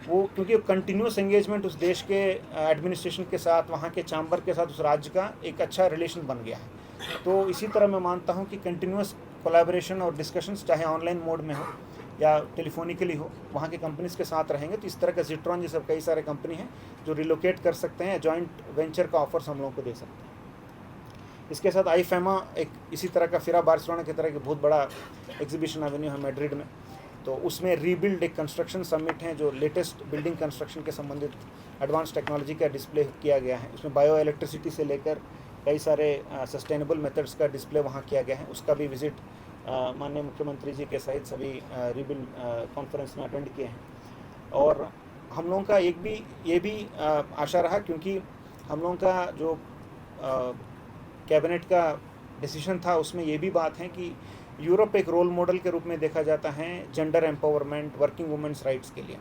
वो क्योंकि कंटिन्यूस एंगेजमेंट उस देश के एडमिनिस्ट्रेशन के साथ, वहाँ के चैम्बर के साथ, उस राज्य का एक अच्छा रिलेशन बन गया है। तो इसी तरह मैं मानता हूँ कि कंटिन्यूस कोलैबोरेशन और डिस्कशंस चाहे ऑनलाइन मोड में हो या टेलीफोनिकली हो, वहाँ के कंपनीज़ के साथ रहेंगे। तो इस तरह का जिट्रॉन जैसे कई सारे कंपनी हैं जो रिलोकेट कर सकते हैं, जॉइंट वेंचर का ऑफर्स हम लोगों को दे सकते हैं। इसके साथ आईफेमा एक इसी तरह का फिरा बार्सिलोना की तरह की बहुत बड़ा एग्जीबिशन एवेन्यू है मैड्रिड में। तो उसमें रीबिल्ड एक कंस्ट्रक्शन समिट है जो लेटेस्ट बिल्डिंग कंस्ट्रक्शन के संबंधित एडवांस टेक्नोलॉजी का डिस्प्ले किया गया है। उसमें बायो इलेक्ट्रिसिटी से लेकर कई सारे सस्टेनेबल मेथड्स का डिस्प्ले वहाँ किया गया है। उसका भी विजिट माननीय मुख्यमंत्री जी के सहित सभी रीबिल्ड कॉन्फ्रेंस में अटेंड किए हैं। और हम लोगों का ये भी आशा रहा, क्योंकि हम लोगों का जो कैबिनेट का डिसीजन था उसमें ये भी बात है कि यूरोप एक रोल मॉडल के रूप में देखा जाता है gender empowerment, working women's rights के लिए।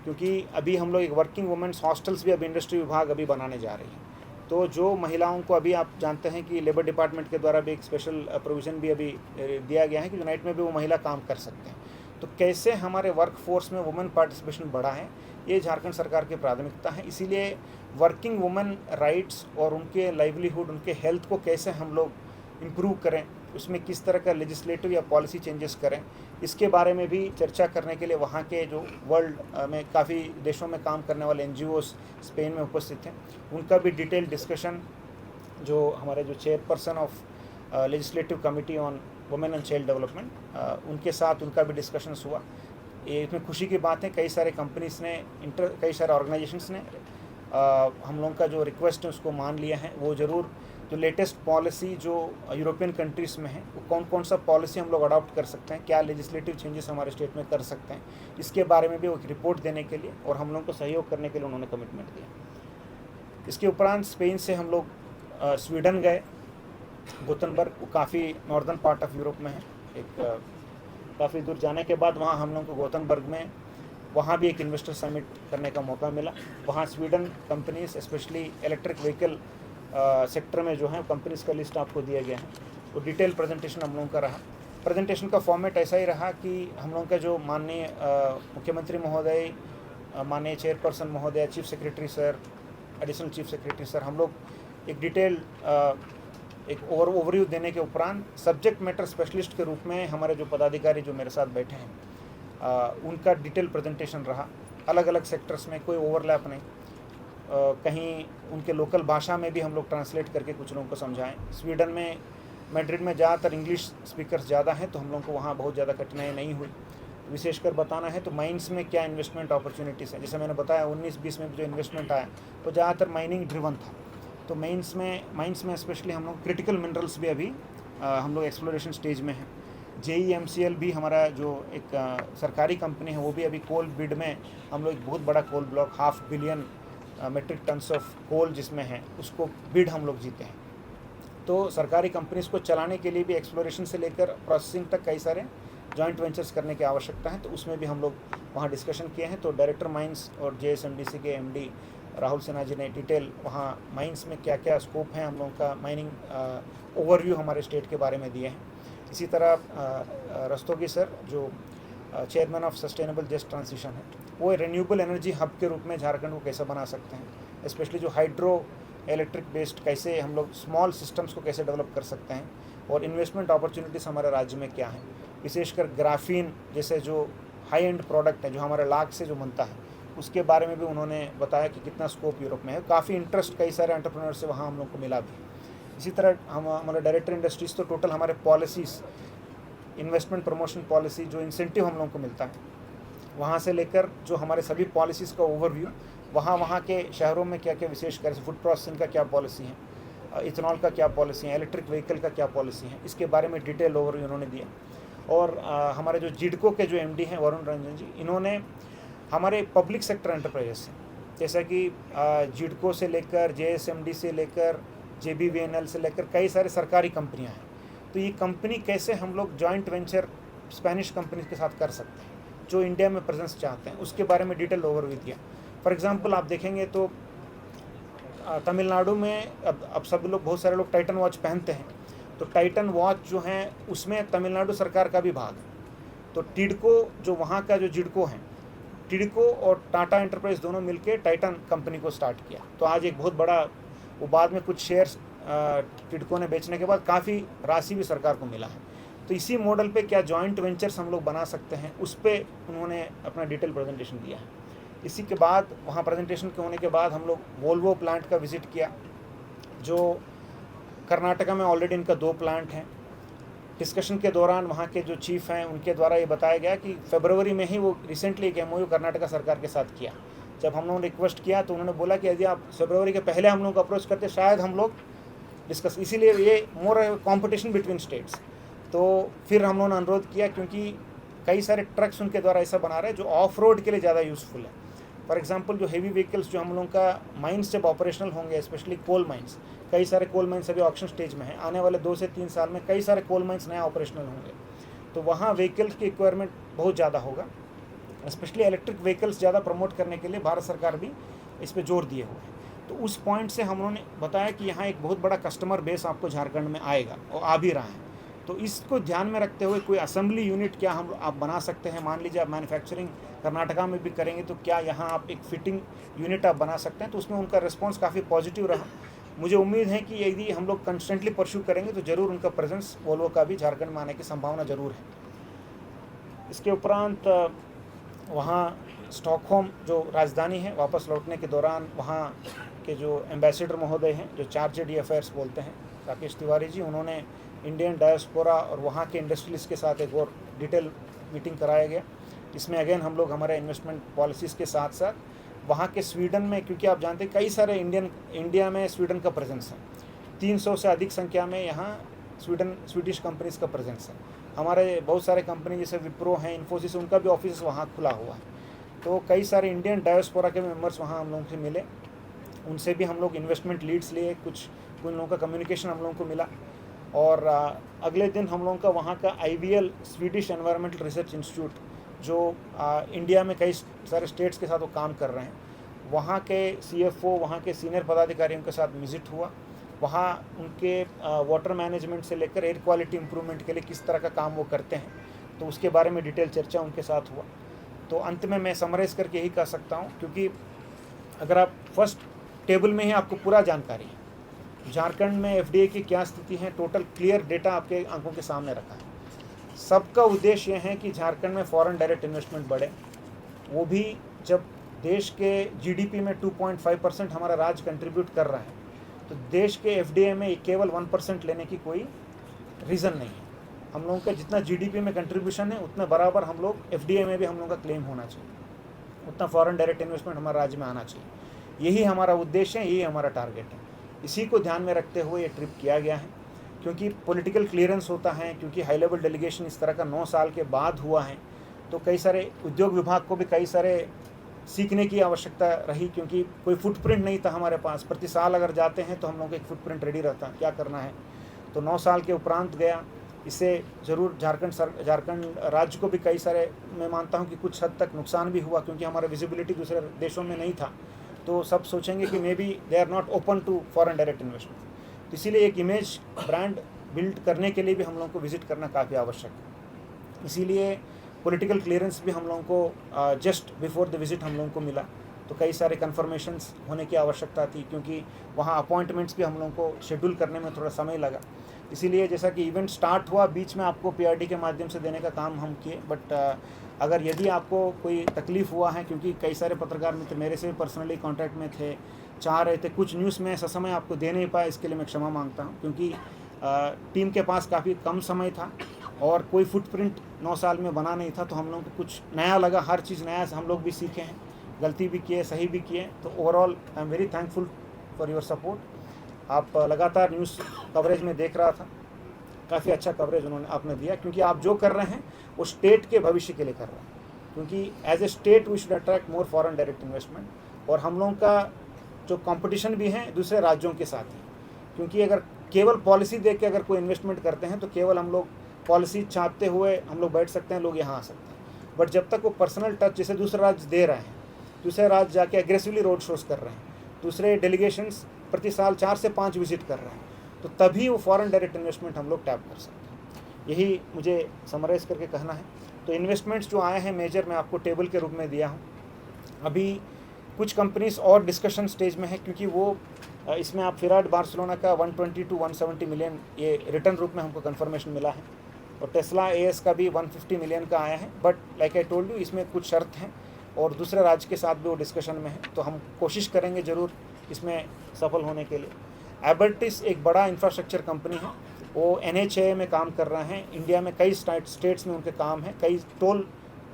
क्योंकि अभी हम लोग एक वर्किंग वुमेंस हॉस्टल्स भी अभी इंडस्ट्री विभाग अभी बनाने जा रही है। तो जो महिलाओं को अभी आप जानते हैं कि लेबर डिपार्टमेंट के द्वारा भी एक स्पेशल प्रोविज़न भी अभी दिया गया है कि जो नाइट में भी वो महिला काम कर सकते हैं। तो कैसे हमारे वर्क फोर्स में वुमेन पार्टिसिपेशन बढ़ा है, ये झारखंड सरकार की प्राथमिकता है। इसीलिए वर्किंग वुमेन राइट्स और उनके लाइवलीहुड, उनके हेल्थ को कैसे हम लोग इम्प्रूव करें, उसमें किस तरह का लेजिस्लेटिव या पॉलिसी चेंजेस करें, इसके बारे में भी चर्चा करने के लिए वहाँ के जो वर्ल्ड में काफ़ी देशों में काम करने वाले NGOs स्पेन में उपस्थित हैं, उनका भी डिटेल डिस्कशन जो हमारे जो chairperson of legislative committee on women and child development, उनके साथ उनका भी डिस्कशंस हुआ। ये इसमें खुशी की बात है, कई सारे कंपनीज़ ने कई सारे ऑर्गेनाइजेशंस ने हम लोगों का जो रिक्वेस्ट है उसको मान लिया है। वो ज़रूर जो लेटेस्ट पॉलिसी जो यूरोपियन कंट्रीज़ में है, वो कौन कौन सा पॉलिसी हम लोग अडॉप्ट कर सकते हैं, क्या लेजिस्लेटिव चेंजेस हमारे स्टेट में कर सकते हैं, इसके बारे में भी वो एक रिपोर्ट देने के लिए और हम लोगों को सहयोग करने के लिए उन्होंने कमिटमेंट दिया। इसके उपरांत स्पेन से हम लोग स्वीडन गए, गोथनबर्ग, काफ़ी नॉर्दर्न पार्ट ऑफ यूरोप में है। एक काफ़ी दूर जाने के बाद वहाँ हम लोग को गोथनबर्ग में वहाँ भी एक इन्वेस्टर समिट करने का मौका मिला। वहाँ Sweden companies, specially electric vehicle sector में जो है कंपनीज़ का लिस्ट आपको दिया गया है। वो डिटेल प्रेजेंटेशन हम लोगों का रहा। प्रेजेंटेशन का फॉर्मेट ऐसा ही रहा कि हम लोगों का जो माननीय मुख्यमंत्री महोदय, माननीय चेयरपर्सन महोदय, chief secretary sir, additional chief secretary sir, हम लोग एक डिटेल एक ओवरव्यू देने के उपरांत सब्जेक्ट मैटर स्पेशलिस्ट के रूप में हमारे जो पदाधिकारी जो मेरे साथ बैठे हैं उनका डिटेल प्रेजेंटेशन रहा। अलग अलग सेक्टर्स में कोई ओवरलैप नहीं, कहीं उनके लोकल भाषा में भी हम लोग ट्रांसलेट करके कुछ लोगों को समझाएं। स्वीडन में मैड्रिड में ज़्यादातर इंग्लिश स्पीकर्स ज़्यादा हैं, तो हम लोगों को वहाँ बहुत ज़्यादा कठिनाई नहीं हुई। विशेषकर बताना है तो माइंस में क्या इन्वेस्टमेंट अपॉर्चुनिटीज़ हैं। जैसे मैंने बताया 19-20 में जो इन्वेस्टमेंट आया वो ज़्यादातर माइनिंग ड्रिवन था। तो माइंस में स्पेशली हम लोग क्रिटिकल मिनरल्स भी अभी हम लोग एक्सप्लोरेशन स्टेज में हैं। JEMCL भी हमारा जो एक सरकारी कंपनी है, वो भी अभी कोल बिड में हम लोग एक बहुत बड़ा coal block 500 billion metric tons of coal जिसमें है, उसको बिड हम लोग जीते हैं। तो सरकारी कंपनीज़ को चलाने के लिए भी एक्सप्लोरेशन से लेकर प्रोसेसिंग तक कई सारे जॉइंट वेंचर्स करने की आवश्यकता है। तो उसमें भी हम लोग वहाँ डिस्कशन किए हैं। तो डायरेक्टर माइंस और JSMDC के MD राहुल सिन्हा जी ने डिटेल वहाँ माइंस में क्या क्या स्कोप है हम लोगों का माइनिंग ओवरव्यू हमारे स्टेट के बारे में दिए हैं। इसी तरह रस्तोगी सर जो chairman of sustainable just transition है, वो रिन्यूएबल एनर्जी हब के रूप में झारखंड को कैसे बना सकते हैं, स्पेशली जो हाइड्रो इलेक्ट्रिक बेस्ड कैसे हम लोग स्मॉल सिस्टम्स को कैसे डेवलप कर सकते हैं, और इन्वेस्टमेंट अपॉर्चुनिटीज़ हमारे राज्य में क्या हैं। विशेषकर ग्राफीन जैसे जो हाई एंड प्रोडक्ट है जो हमारे लाख से जो बनता है, उसके बारे में भी उन्होंने बताया कि कितना स्कोप यूरोप में है। काफ़ी इंटरेस्ट कई सारे एंटरप्रेन्योर से वहाँ हम लोग को मिला भी। इसी तरह हमारे डायरेक्टर इंडस्ट्रीज़ तो टोटल हमारे पॉलिसीज़ इन्वेस्टमेंट प्रमोशन पॉलिसी, जो इंसेंटिव हम लोगों को मिलता है, वहाँ से लेकर जो हमारे सभी पॉलिसीज़ का ओवरव्यू, वहाँ के शहरों में क्या क्या विशेषकर फूड प्रोसेसिंग का क्या पॉलिसी है, इथेनॉल का क्या पॉलिसी है, इलेक्ट्रिक व्हीकल का क्या पॉलिसी है, इसके बारे में डिटेल ओवरव्यू उन्होंने दिया। और हमारे जो जिडको के जो एमडी हैं वरुण रंजन जी, इन्होंने हमारे पब्लिक सेक्टर एंटरप्राइजेस से, जैसा कि जिडको से लेकर जेएसएमडी से लेकर जेबीवीएनएल से लेकर कई सारे सरकारी कंपनियां हैं, तो ये कंपनी कैसे हम लोग जॉइंट वेंचर स्पेनिश कंपनी के साथ कर सकते हैं जो इंडिया में प्रेजेंस चाहते हैं, उसके बारे में डिटेल ओवरव्यू दिया। फॉर एग्जांपल आप देखेंगे तो तमिलनाडु में अब सब लोग, बहुत सारे लोग टाइटन वॉच पहनते हैं, तो टाइटन वॉच जो हैं उसमें तमिलनाडु सरकार का भी भाग है। तो टिडको जो वहाँ का जो जिडको है, टिडको और टाटा एंटरप्राइज दोनों मिलकर टाइटन कंपनी को स्टार्ट किया। तो आज एक बहुत बड़ा, वो बाद में कुछ शेयर्स टिडको ने बेचने के बाद काफ़ी राशि भी सरकार को मिला है। तो इसी मॉडल पे क्या जॉइंट वेंचर्स हम लोग बना सकते हैं, उस पर उन्होंने अपना डिटेल प्रेजेंटेशन दिया है। इसी के बाद वहाँ प्रेजेंटेशन के होने के बाद हम लोग वोल्वो प्लांट का विज़िट किया, जो कर्नाटका में ऑलरेडी इनका 2 प्लांट हैं। डिस्कशन के दौरान वहाँ के जो चीफ हैं उनके द्वारा ये बताया गया कि फरवरी में ही वो रिसेंटली एक एमओयू कर्नाटका सरकार के साथ किया। जब हम लोगों ने रिक्वेस्ट किया तो उन्होंने बोला कि यदि आप फरवरी के पहले हम लोग को अप्रोच करते शायद हम लोग डिस्कस, इसीलिए ये मोर कॉम्पिटिशन बिटवीन स्टेट्स। तो फिर हम लोगों ने अनुरोध किया, क्योंकि कई सारे ट्रक्स उनके द्वारा ऐसा बना रहे हैं जो ऑफ रोड के लिए ज़्यादा यूज़फुल है। फॉर एग्जांपल जो हेवी व्हीकल्स जो हम लोगों का माइंस जब ऑपरेशनल होंगे, स्पेशली कोल माइंस, कई सारे कोल माइंस अभी ऑक्शन स्टेज में हैं, आने वाले 2 से 3 साल में कई सारे कोल माइंस नया ऑपरेशनल होंगे, तो वहाँ व्हीकल्स की रिक्वायरमेंट बहुत ज़्यादा होगा। स्पेशली इलेक्ट्रिक व्हीकल्स ज़्यादा प्रमोट करने के लिए भारत सरकार भी इस पर जोर दिए हुए हैं। तो उस पॉइंट से हम लोगों ने बताया कि यहाँ एक बहुत बड़ा कस्टमर बेस आपको झारखंड में आएगा और आ भी रहा है। तो इसको ध्यान में रखते हुए कोई असेंबली यूनिट क्या आप बना सकते हैं। मान लीजिए आप मैन्युफैक्चरिंग कर्नाटका में भी करेंगे तो क्या यहाँ आप एक फिटिंग यूनिट आप बना सकते हैं। तो उसमें उनका रिस्पांस काफ़ी पॉजिटिव रहा। मुझे उम्मीद है कि यदि हम लोग कंस्टेंटली परस्यू करेंगे तो ज़रूर उनका प्रेजेंस वोल्वो का भी झारखंड में आने की संभावना ज़रूर है। इसके उपरांत वहाँ स्टॉकहोम जो राजधानी है, वापस लौटने के दौरान वहाँ के जो एम्बेसडर महोदय हैं, जो चार्जर्ड अफेयर्स बोलते हैं, राकेश तिवारी जी, उन्होंने इंडियन डायस्पोरा और वहाँ के इंडस्ट्रियलिस्ट के साथ एक और डिटेल मीटिंग कराया गया। इसमें अगेन हम लोग हमारे इन्वेस्टमेंट पॉलिसीज़ के साथ साथ वहाँ के स्वीडन में, क्योंकि आप जानते हैं कई सारे इंडिया में स्वीडन का प्रेजेंस है, 300 से अधिक संख्या में यहाँ स्वीडिश कंपनीज़ का प्रेजेंस है। हमारे बहुत सारे कंपनी जैसे विप्रो हैं, इन्फोसिस, उनका भी ऑफिस वहाँ खुला हुआ है। तो कई सारे इंडियन डायस्पोरा के मेंबर्स वहाँ हम लोगों से मिले, उनसे भी हम लोग इन्वेस्टमेंट लीड्स लिए, कुछ उन लोगों का कम्युनिकेशन हम लोगों को मिला। और अगले दिन हम लोगों का वहाँ का IVL Swedish environmental research institute, जो इंडिया में कई सारे स्टेट्स के साथ वो काम कर रहे हैं, वहाँ के CFO, वहाँ के सीनियर पदाधिकारियों के साथ विज़िट हुआ। वहाँ उनके वाटर मैनेजमेंट से लेकर एयर क्वालिटी इम्प्रूवमेंट के लिए किस तरह का काम वो करते हैं, तो उसके बारे में डिटेल चर्चा उनके साथ हुआ। तो अंत में मैं समराइज़ करके यही कह सकता हूँ, क्योंकि अगर आप फर्स्ट टेबल में ही आपको पूरा जानकारी है, झारखंड में FDA की क्या स्थिति है, टोटल क्लियर डेटा आपके आंखों के सामने रखा है। सबका उद्देश्य यह है कि झारखंड में फॉरेन डायरेक्ट इन्वेस्टमेंट बढ़े, वो भी जब देश के GDP में 2.5% हमारा राज्य कंट्रीब्यूट कर रहा है, तो देश के FDA में केवल 1% लेने की कोई रीज़न नहीं है। हम लोगों का जितना GDP में कंट्रीब्यूशन है उतना बराबर हम लोग FDA में भी हम लोगों का क्लेम होना चाहिए, उतना फॉरेन डायरेक्ट इन्वेस्टमेंट हमारे राज्य में आना चाहिए। यही हमारा उद्देश्य है, यही हमारा टारगेट है। इसी को ध्यान में रखते हुए ये ट्रिप किया गया है, क्योंकि पॉलिटिकल क्लियरेंस होता है, क्योंकि हाई लेवल डेलीगेशन इस तरह का 9 साल के बाद हुआ है, तो कई सारे उद्योग विभाग को भी कई सारे सीखने की आवश्यकता रही, क्योंकि कोई फुटप्रिंट नहीं था हमारे पास। प्रति साल अगर जाते हैं तो हम लोग का एक फुटप्रिंट रेडी रहता क्या करना है। तो 9 साल के उपरांत गया, इससे ज़रूर झारखंड राज्य को भी कई सारे, मैं मानता हूँ कि कुछ हद तक नुकसान भी हुआ, क्योंकि हमारा विजिबिलिटी दूसरे देशों में नहीं था। तो सब सोचेंगे कि may be they are not open to foreign direct investment. तो इसीलिए एक इमेज ब्रांड बिल्ड करने के लिए भी हम लोगों को विजिट करना काफ़ी आवश्यक है। इसीलिए पॉलिटिकल क्लियरेंस भी हम लोगों को जस्ट बिफोर द विजिट हम लोगों को मिला। तो कई सारे कन्फर्मेशंस होने की आवश्यकता थी, क्योंकि वहाँ अपॉइंटमेंट्स भी हम लोगों को शेड्यूल करने में थोड़ा समय लगा। इसीलिए जैसा कि इवेंट स्टार्ट हुआ, बीच में आपको PRD के माध्यम से देने का काम हम किए। बट अगर यदि आपको कोई तकलीफ़ हुआ है, क्योंकि कई सारे पत्रकार मित्र मेरे से भी पर्सनली कॉन्टैक्ट में थे, चाह रहे थे, कुछ न्यूज़ में ससमय आपको दे नहीं पाया, इसके लिए मैं क्षमा मांगता हूँ, क्योंकि टीम के पास काफ़ी कम समय था और कोई फुटप्रिंट 9 साल में बना नहीं था, तो हम लोगों को कुछ नया लगा, हर चीज़ नया से हम लोग भी सीखे हैं, गलती भी किए, सही भी किए। तो overall I am very thankful for your support. आप लगातार न्यूज़ कवरेज में देख रहा था, काफ़ी अच्छा कवरेज उन्होंने आपने दिया, क्योंकि आप जो कर रहे हैं वो स्टेट के भविष्य के लिए कर रहे हैं, क्योंकि as a state we should attract more foreign direct investment. और हम लोगों का जो कंपटीशन भी है दूसरे राज्यों के साथ है, क्योंकि अगर केवल पॉलिसी देख के अगर कोई इन्वेस्टमेंट करते हैं तो केवल हम लोग पॉलिसी छापते हुए हम लोग बैठ सकते हैं, लोग यहाँ आ सकते हैं। बट जब तक वो पर्सनल टच जैसे दूसरे राज्य दे रहे हैं, दूसरे राज्य जाके एग्रेसिवली रोड शोज कर रहे हैं, दूसरे डेलीगेशंस प्रति साल 4 से 5 विजिट कर रहे हैं, तो तभी वो फॉरेन डायरेक्ट इन्वेस्टमेंट हम लोग टैप कर सकते हैं। यही मुझे समराइज़ करके कहना है। तो इन्वेस्टमेंट्स जो आए हैं मेजर मैं आपको टेबल के रूप में दिया हूँ। अभी कुछ कंपनीज और डिस्कशन स्टेज में है, क्योंकि वो इसमें आप फिराट बार्सिलोना का 120 to 170 मिलियन ये रिटर्न रूप में हमको कंफर्मेशन मिला है, और टेस्ला एएस का भी 150 मिलियन का आया है। But like I told you, इसमें कुछ शर्त हैं और दूसरे राज्य के साथ भी वो डिस्कशन में है, तो हम कोशिश करेंगे ज़रूर इसमें सफल होने के लिए। एबर्टिस एक बड़ा इंफ्रास्ट्रक्चर कंपनी है, वो NHAA में काम कर रहे हैं, इंडिया में कई स्टेट्स में उनके काम है, कई टोल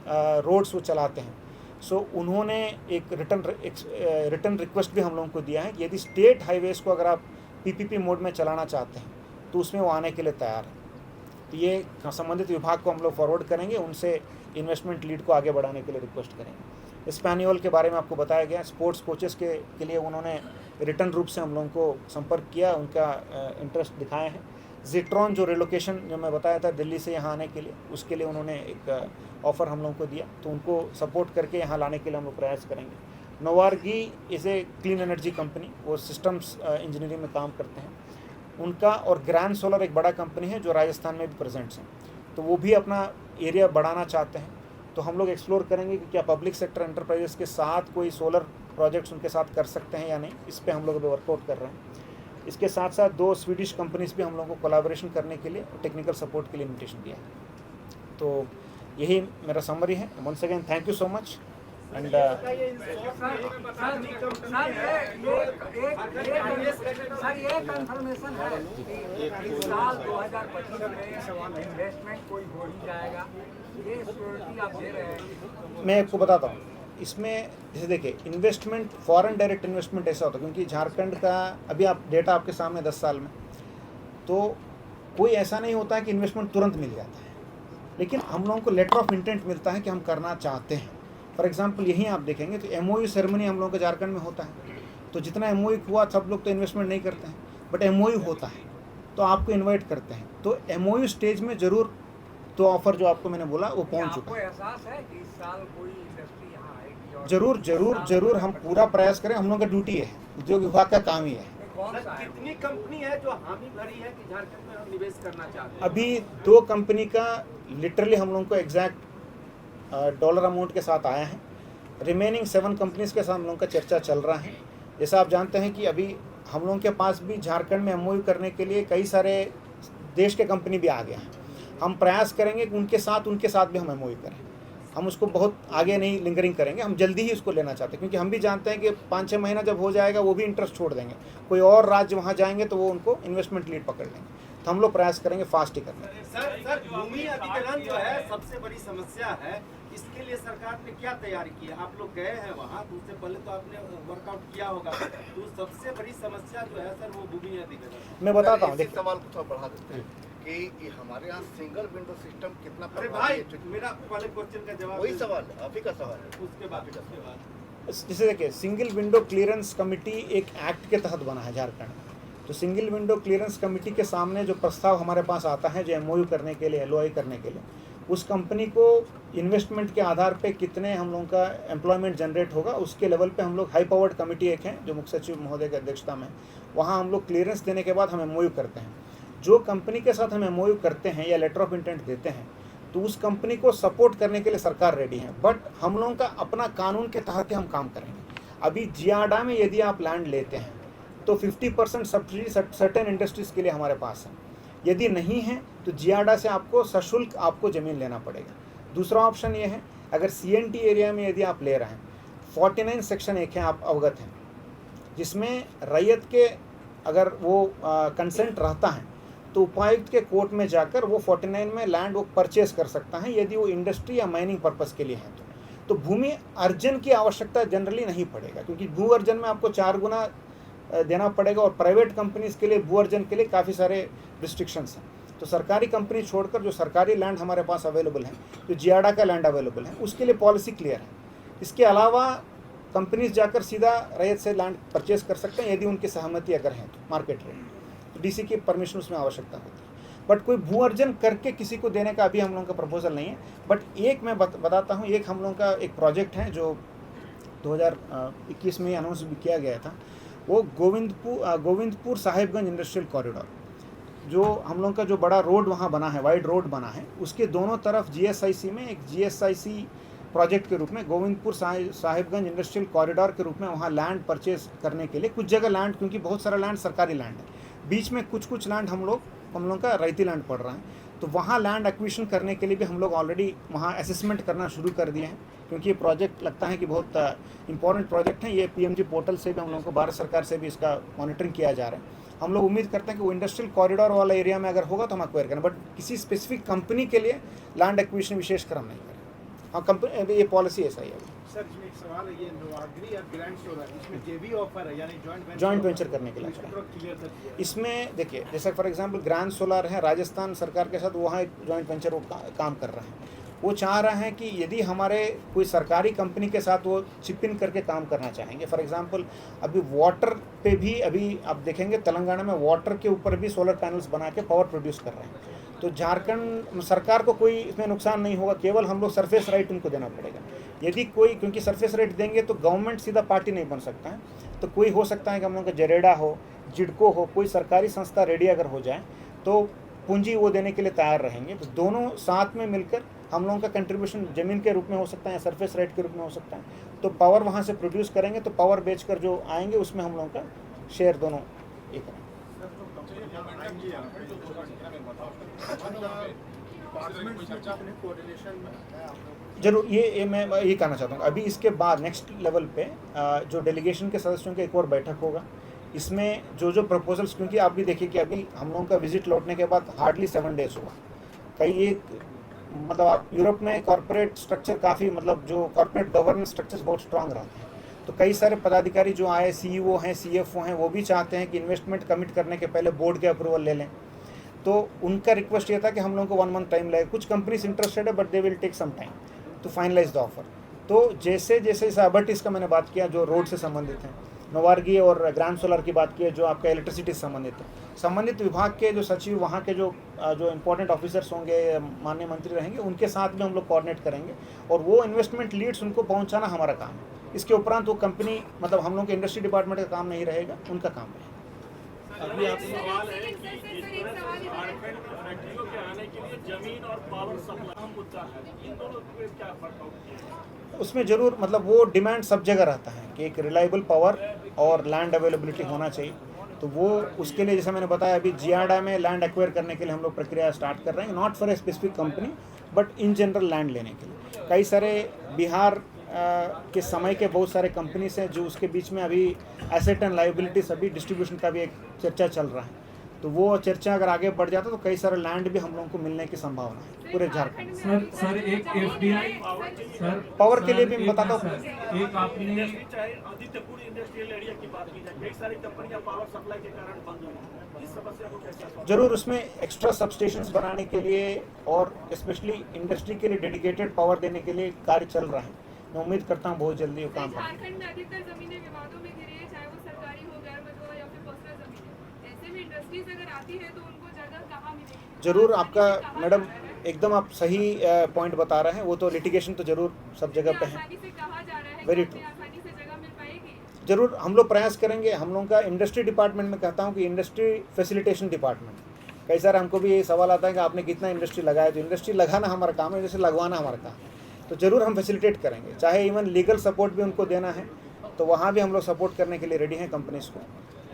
रोड्स वो चलाते हैं। सो उन्होंने एक रिटर्न रिक्वेस्ट भी हम लोगों को दिया है कि यदि स्टेट हाईवेज़ को अगर आप PPP मोड में चलाना चाहते हैं तो उसमें वो आने के लिए तैयार है। तो ये संबंधित विभाग को हम लोग फॉरवर्ड करेंगे, उनसे इन्वेस्टमेंट लीड को आगे बढ़ाने के लिए रिक्वेस्ट करेंगे। स्पैनियोल के बारे में आपको बताया गया, स्पोर्ट्स कोचेस के लिए उन्होंने रिटर्न रूप से हम लोगों को संपर्क किया, उनका इंटरेस्ट दिखाए हैं। जिट्रॉन जो रिलोकेशन जो मैं बताया था दिल्ली से यहाँ आने के लिए, उसके लिए उन्होंने एक ऑफ़र हम लोगों को दिया, तो उनको सपोर्ट करके यहाँ लाने के लिए हम लोग प्रयास करेंगे। नोवार्गी is a clean energy company, वो सिस्टम्स इंजीनियरिंग में काम करते हैं उनका, और ग्रैंड सोलर एक बड़ा कंपनी है जो राजस्थान में भी प्रेजेंट्स हैं, तो वो भी अपना एरिया बढ़ाना चाहते हैं। तो हम लोग एक्सप्लोर करेंगे कि क्या पब्लिक सेक्टर एंटरप्राइजेस के साथ कोई सोलर प्रोजेक्ट्स उनके साथ कर सकते हैं या नहीं, इस पर हम लोग अभी वर्कआउट कर रहे हैं। इसके साथ साथ 2 स्वीडिश कंपनीज भी हम लोगों को कोलैबोरेशन करने के लिए टेक्निकल सपोर्ट के लिए इन्विटेशन दिया है। तो यही मेरा समरी है। Once again thank you so much. And sir ये कंफर्मेशन है कि इस साल 2025 में इन्वेस्टमेंट कोई हो ही जाएगा, ये सिक्योरिटी आप दे रहे हैं? मैं आपको बताता हूँ, इसमें जैसे देखिए इन्वेस्टमेंट फॉरेन डायरेक्ट इन्वेस्टमेंट ऐसा होता है, क्योंकि झारखंड का अभी आप डेटा आपके सामने 10 साल में, तो कोई ऐसा नहीं होता है कि इन्वेस्टमेंट तुरंत मिल जाता है, लेकिन हम लोगों को लेटर ऑफ इंटेंट मिलता है कि हम करना चाहते हैं। फॉर एग्जांपल यहीं आप देखेंगे तो MOU सेरेमनी हम लोगों के झारखंड में होता है, तो जितना MOU हुआ सब लोग तो इन्वेस्टमेंट नहीं करते हैं, बट MOU होता है तो आपको इन्वाइट करते हैं, तो MOU स्टेज में ज़रूर तो ऑफ़र जो आपको मैंने बोला वो पहुँच चुका है। आपको एहसास है कि इस साल कोई इंडस्ट्री यहाँ आएगी? जरूर जरूर जरूर हम पूरा प्रयास करें, हम लोग का ड्यूटी है, उद्योग विभाग का काम ही है। कितनी कंपनी है जो हामी भरी है कि झारखंड में हम निवेश करना चाहते हैं? अभी 2 कंपनी का लिटरली हम लोगों को एग्जैक्ट डॉलर अमाउंट के साथ आया है। रिमेनिंग 7 कंपनीज के साथ हम लोगों का चर्चा चल रहा है। जैसा आप जानते हैं कि अभी हम लोगों के पास भी झारखंड में MOU करने के लिए कई सारे देश के कंपनी भी आ गया है। हम प्रयास करेंगे कि उनके साथ भी हम MOU करें। हम उसको बहुत आगे नहीं लिंगरिंग करेंगे, हम जल्दी ही उसको लेना चाहते हैं, क्योंकि हम भी जानते हैं कि 5-6 महीना जब हो जाएगा वो भी इंटरेस्ट छोड़ देंगे, कोई और राज्य वहाँ जाएंगे तो वो उनको इन्वेस्टमेंट लीड पकड़ लेंगे। तो हम लोग प्रयास करेंगे फास्ट ही करने का। सर भूमि अधिग्रहण जो है सबसे बड़ी समस्या है, इसके लिए सरकार ने क्या तैयारी की है? आप लोग गए हैं वहाँ, तो उससे पहले तो आपने वर्कआउट किया होगा, तो सबसे बड़ी समस्या जो है सर वो भूमि अधिग्रहण। मैं बताता हूँ, देखिए सवाल को थोड़ा बढ़ा देते हैं कि हमारे यहाँ सिंगल विंडो सिस्टम कितना अरे भाई मेरा पहले क्वेश्चन का जवाब वही सवाल है, आप ही का सवाल है, उसके बाद जैसे देखिए सिंगल विंडो क्लियरेंस कमेटी एक एक्ट के तहत बना है झारखंड में, तो सिंगल विंडो क्लियरेंस कमेटी के सामने जो प्रस्ताव हमारे पास आता है जो MOU करने के लिए, LOI करने के लिए, उस कंपनी को इन्वेस्टमेंट के आधार पे कितने हम लोगों का एम्प्लॉयमेंट जनरेट होगा उसके लेवल पे हम लोग हाई पावर्ड कमेटी एक है जो मुख्य सचिव महोदय की अध्यक्षता में, वहाँ हम लोग क्लियरेंस देने के बाद हम MOU करते हैं। जो कंपनी के साथ हम MOU करते हैं या लेटर ऑफ इंटेंट देते हैं तो उस कंपनी को सपोर्ट करने के लिए सरकार रेडी है, बट हम लोगों का अपना कानून के तहत हम काम करेंगे। अभी जियाडा में यदि आप लैंड लेते हैं तो 50% सब्सिडी सर्टेन इंडस्ट्रीज़ के लिए हमारे पास है, यदि नहीं है तो जियाडा से आपको सशुल्क आपको ज़मीन लेना पड़ेगा। दूसरा ऑप्शन ये है, अगर CNT एरिया में यदि आप ले रहे हैं, 49 सेक्शन 1 है, आप अवगत हैं, जिसमें रैयत के अगर वो कंसेंट रहता है तो उपायुक्त के कोर्ट में जाकर वो 49 में लैंड वो परचेज कर सकता है यदि वो इंडस्ट्री या माइनिंग पर्पस के लिए है तो भूमि अर्जन की आवश्यकता जनरली नहीं पड़ेगा, क्योंकि भू अर्जन में आपको 4 गुना देना पड़ेगा और प्राइवेट कंपनीज के लिए भू अर्जन के लिए काफ़ी सारे रिस्ट्रिक्शंस हैं। तो सरकारी कंपनी छोड़कर जो सरकारी लैंड हमारे पास अवेलेबल है, जो जियाडा का लैंड अवेलेबल है, उसके लिए पॉलिसी क्लियर है। इसके अलावा कंपनीज जाकर सीधा रैयत से लैंड परचेज कर सकते हैं यदि उनकी सहमति अगर है तो मार्केट रेट, तो डीसी की परमिशन उसमें आवश्यकता होती है। बट कोई भू अर्जन करके किसी को देने का अभी हम लोगों का प्रपोजल नहीं है। बट एक मैं बताता हूँ, एक हम लोगों का एक प्रोजेक्ट है जो 2021 में अनाउंस भी किया गया था, वो गोविंदपुर साहिबगंज इंडस्ट्रियल कॉरिडोर, जो हम लोगों का जो बड़ा रोड वहाँ बना है, वाइड रोड बना है, उसके दोनों तरफ जीएसआईसी में एक जीएसआईसी प्रोजेक्ट के रूप में गोविंदपुर साहिबगंज इंडस्ट्रियल कॉरिडोर के रूप में वहाँ लैंड परचेज करने के लिए कुछ जगह लैंड, क्योंकि बहुत सारा लैंड सरकारी लैंड है, बीच में कुछ लैंड हम लोगों का रैयती लैंड पड़ रहा है, तो वहाँ लैंड एक्विजिशन करने के लिए भी हम लोग ऑलरेडी वहाँ असेसमेंट करना शुरू कर दिए हैं, क्योंकि ये प्रोजेक्ट लगता है कि बहुत इंपॉर्टेंट प्रोजेक्ट है। ये पीएमजी पोर्टल से भी हम लोगों को भारत सरकार से भी इसका मॉनिटरिंग किया जा रहा है। हम लोग उम्मीद करते हैं कि वो इंडस्ट्रियल कॉरिडोर वाला एरिया में अगर होगा तो हम एक्वायर करें, बट किसी स्पेसिफिक कंपनी के लिए लैंड एक्विजिशन विशेष कर हम नहीं करें। हाँ, कंपनी ये पॉलिसी ऐसा ही है। सर इसमें एक सवाल है, ये नोवाग्री और ग्रैंड सोलर इसमें जेवी ऑफर है, यानी जॉइंट वेंचर करने के लिए इसमें देखिए, जैसे फॉर एग्जांपल ग्रैंड सोलर है, राजस्थान सरकार के साथ वहाँ एक जॉइंट वेंचर वो काम कर रहा है। वो चाह रहे हैं कि यदि हमारे कोई सरकारी कंपनी के साथ वो चिप इन करके काम करना चाहेंगे, फॉर एग्जांपल अभी वाटर पे भी अभी आप देखेंगे तेलंगाना में वाटर के ऊपर भी सोलर पैनल्स बना के पावर प्रोड्यूस कर रहे हैं, तो झारखंड सरकार को कोई इसमें नुकसान नहीं होगा, केवल हम लोग सरफेस राइट उनको देना पड़ेगा। यदि कोई, क्योंकि सरफेस राइट देंगे तो गवर्नमेंट सीधा पार्टी नहीं बन सकता है, तो कोई हो सकता है कि हम लोग का जरेडा हो, जिडको हो, कोई सरकारी संस्था रेडी अगर हो जाए तो पूंजी वो देने के लिए तैयार रहेंगे। तो दोनों साथ में मिलकर हम लोगों का कंट्रीब्यूशन ज़मीन के रूप में हो सकता है या सरफेस राइट के रूप में हो सकता है, तो पावर वहाँ से प्रोड्यूस करेंगे, तो पावर बेचकर जो आएंगे उसमें हम लोगों का शेयर दोनों एक है। जरूर, ये मैं ये कहना चाहता हूँ, अभी इसके बाद नेक्स्ट लेवल पे जो डेलीगेशन के सदस्यों की एक और बैठक होगा, इसमें जो प्रपोजल्स, क्योंकि आप भी देखिए कि अभी हम लोगों का विजिट लौटने के बाद हार्डली 7 डेज हुआ, कई एक मतलब आप यूरोप में कॉर्पोरेट स्ट्रक्चर काफ़ी, मतलब जो कॉर्पोरेट गवर्नेंस स्ट्रक्चर्स बहुत स्ट्रांग रहते हैं, तो कई सारे पदाधिकारी जो आए, सीईओ हैं, सीएफओ हैं, वो भी चाहते हैं कि इन्वेस्टमेंट कमिट करने के पहले बोर्ड के अप्रूवल ले लें। तो उनका रिक्वेस्ट ये था कि हम लोगों को 1 मंथ टाइम लगे। कुछ कंपनीज इंटरेस्टेड है but they will take some time to finalize the offer. तो जैसे अबर्टिस का मैंने बात किया जो रोड से संबंधित है, नोवार्गी और ग्रैंड सोलर की बात की है जो आपका इलेक्ट्रिसिटी से संबंधित है, संबंधित विभाग के जो सचिव, वहाँ के जो इंपॉर्टेंट ऑफिसर्स होंगे, माननीय मंत्री रहेंगे, उनके साथ में हम लोग कोऑर्डिनेट करेंगे और वो इन्वेस्टमेंट लीड्स उनको पहुँचाना हमारा काम है। इसके उपरांत वो कंपनी, मतलब हम लोग के इंडस्ट्री डिपार्टमेंट का काम नहीं रहेगा, उनका काम है। अभी आपसे सवाल है कि झारखंड में फैक्ट्रियों के आने के लिए जमीन और पावर सप्लाई मुद्दा है, इन दोनों में क्या फर्क होगा? उसमें जरूर, मतलब वो डिमांड सब जगह रहता है कि एक रिलायबल पावर और लैंड अवेलेबिलिटी होना चाहिए, तो वो उसके लिए जैसे मैंने बताया अभी जियाडा में लैंड एक्वायर करने के लिए हम लोग प्रक्रिया स्टार्ट कर रहे हैं, not for a specific company but in general land लेने के लिए। कई सारे बिहार के समय के बहुत सारे कंपनीज हैं जो उसके बीच में अभी एसेट एंड लायबिलिटीज, अभी डिस्ट्रीब्यूशन का भी एक चर्चा चल रहा है, तो वो चर्चा अगर आगे बढ़ जाता तो कई सारे लैंड भी हम लोगों को मिलने की संभावना है पूरे झारखंड में। सर एक एफडीआई सर पावर के लिए भी मैं बताता हूँ, एक आपने चाहे आदित्यपुर इंडस्ट्रियल एरिया की बात की जाए, कई सारी कंपनियां पावर सप्लाई के कारण बंद हुई हैं, इस समस्या को कैसे? जरूर उसमें एक्स्ट्रा सबस्टेशंस बनाने के लिए और स्पेशली इंडस्ट्री के लिए डेडिकेटेड पावर देने के लिए कार्य चल रहा है। मैं उम्मीद करता हूँ बहुत जल्दी वो काम करेंगे। झारखंड में अधिकतर जमीनें विवादों में घिरी है, चाहे वो सरकारी हो, गैर मलबा या फिर पर्सनल जमीन। ऐसे में इंडस्ट्रीज अगर आती है तो उनको जगह कहाँ मिलेगी? जरूर आपका मैडम एकदम आप सही पॉइंट बता रहे हैं, वो तो लिटिगेशन तो जरूर सब जगह पे है। आसानी से कहा जा रहा है Very कि true. आसानी से जगह मिल पाएगी? जरूर हम लोग प्रयास करेंगे। हम लोगों का इंडस्ट्री डिपार्टमेंट में कहता हूँ कि इंडस्ट्री फैसिलिटेशन डिपार्टमेंट, कई सारे हमको भी ये सवाल आता है कि आपने कितना इंडस्ट्री लगाया, तो इंडस्ट्री लगाना हमारा काम है, इंडस्ट्री लगवाना हमारा काम है, तो ज़रूर हम फैसिलिटेट करेंगे। चाहे इवन लीगल सपोर्ट भी उनको देना है तो वहाँ भी हम लोग सपोर्ट करने के लिए रेडी हैं कंपनीज को।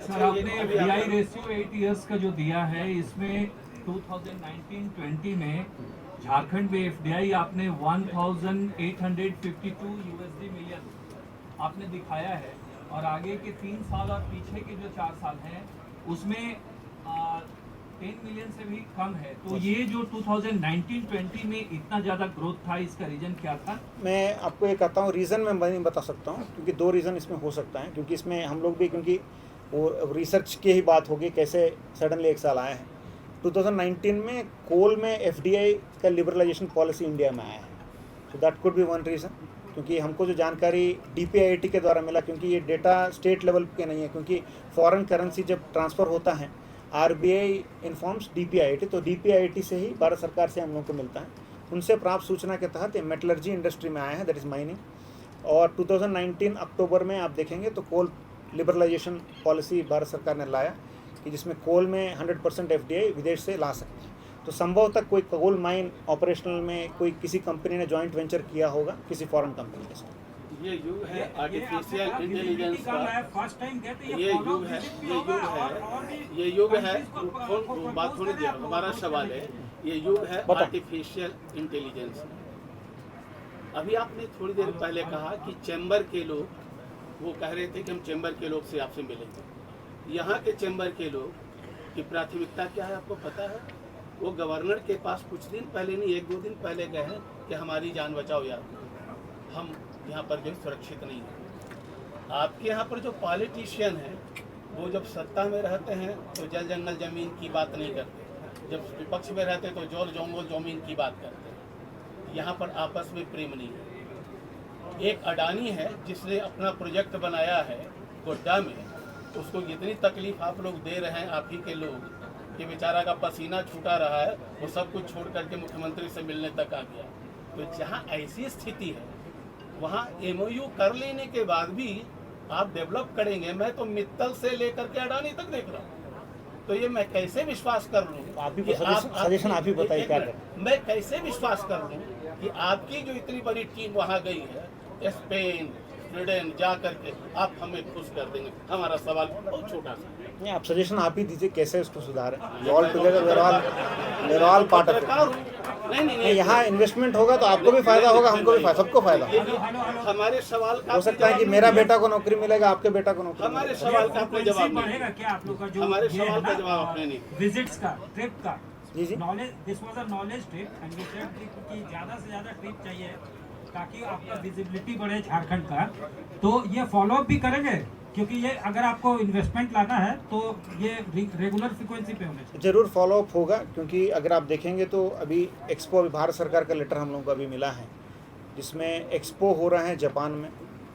सर आपने एफडीआई रेशियो 8 इयर्स का जो दिया है, इसमें 2019-20 में झारखंड में एफडीआई आपने 1852 यूएसडी मिलियन आपने दिखाया है, और आगे के 3 साल और पीछे के जो 4 साल हैं उसमें 10 मिलियन से भी कम है, तो ये जो 2019-20 में इतना ज़्यादा ग्रोथ था, इसका रीज़न क्या था? मैं आपको ये कहता हूँ, रीज़न मैं नहीं बता सकता हूँ, क्योंकि दो रीज़न इसमें हो सकता है। क्योंकि इसमें हम लोग भी, क्योंकि वो रिसर्च की ही बात होगी, कैसे सडनली एक साल आया है। 2019 में कोल में एफडीआई का लिबरलाइजेशन पॉलिसी इंडिया में आया है, so that could be one reason. क्योंकि हमको जो जानकारी डीपीआईटी के द्वारा मिला, क्योंकि ये डेटा स्टेट लेवल के नहीं है, क्योंकि फॉरेन करेंसी जब ट्रांसफ़र होता है आरबीआई इन्फॉर्म्स डीपीआईटी, तो डीपीआईटी से ही भारत सरकार से हम लोग को मिलता है। उनसे प्राप्त सूचना के तहत ये मेटलर्जी इंडस्ट्री में आया है, दैट इज़ माइनिंग। और 2019 अक्टूबर में आप देखेंगे तो कोल लिबरलाइजेशन पॉलिसी भारत सरकार ने लाया, कि जिसमें कोल में 100% एफडीआई विदेश से ला सकते हैं। तो संभवतः कोई कोल माइन ऑपरेशनल में कोई किसी कंपनी ने जॉइंट वेंचर किया होगा किसी फॉरेन कंपनी के साथ। ये युग है आर्टिफिशियल इंटेलिजेंस का, फर्स्ट टाइम कहते ये युग है, ये युग है। बात होने दिया, हमारा सवाल है, ये युग है आर्टिफिशियल इंटेलिजेंस। अभी आपने थोड़ी देर पहले कहा कि चैम्बर के लोग, वो कह रहे थे कि हम चैम्बर के लोग से आपसे मिलेंगे। यहाँ के चैम्बर के लोग की प्राथमिकता क्या है आपको पता है? वो गवर्नर के पास कुछ दिन पहले नहीं, 1-2 दिन पहले गए हैं कि हमारी जान बचाओ यार, हम यहाँ पर जो सुरक्षित नहीं है। आपके यहाँ पर जो पॉलिटिशियन हैं, वो जब सत्ता में रहते हैं तो जल जंगल ज़मीन की बात नहीं करते, जब विपक्ष में रहते तो जोर जंगल ज़मीन की बात करते हैं। यहाँ पर आपस में प्रेम नहीं है। एक अडानी है जिसने अपना प्रोजेक्ट बनाया है गोड्डा में, उसको इतनी तकलीफ आप लोग दे रहे हैं, आप ही के लोग, कि बेचारा का पसीना छूटा रहा है, वो सब कुछ छोड़ करके मुख्यमंत्री से मिलने तक आ गया। तो जहाँ ऐसी स्थिति है, वहाँ एमओयू कर लेने के बाद भी आप डेवलप करेंगे। मैं तो मित्तल से लेकर के अडानी तक देख रहा हूँ, तो ये मैं कैसे विश्वास कर लूँ? आप भी सजेशन आप ही बताइए क्या करें। मैं कैसे विश्वास कर लूँ कि आपकी जो इतनी बड़ी टीम वहाँ गई है, स्पेन स्वीडन जा करके आप हमें खुश कर देंगे? हमारा सवाल बहुत छोटा सा। नहीं, आप सजेशन आप ही दीजिए कैसे उसको सुधारें। All together were all part of it. नहीं, यहाँ इन्वेस्टमेंट होगा तो आपको भी फायदा होगा, हमको भी फायदा, सबको फायदा होगा। हमारे सवाल का हो सकता है कि मेरा बेटा को नौकरी मिलेगा, आपके बेटा को नौकरी मिलेगा। हमारे सवाल का आपने जवाब नहीं, क्या आप लोग का जो हमारे सवाल का जवाब आपने नहीं। विजिट्स का, ट्रिप का, जी knowledge, this was a knowledge trip and we said कि ज़्यादा से ज़्यादा ट्रिप चाहिए ताकि आपका विजिबिलिटी बढ़े झारखंड का। तो ये फॉलो अप भी करेंगे, क्योंकि ये अगर आपको इन्वेस्टमेंट लाना है तो ये रेगुलर फ्रीक्वेंसी पे होना चाहिए। जरूर फॉलो अप होगा, क्योंकि अगर आप देखेंगे तो अभी एक्सपो, भारत सरकार का लेटर हम लोगों को अभी मिला है, जिसमें एक्सपो हो रहा है जापान में।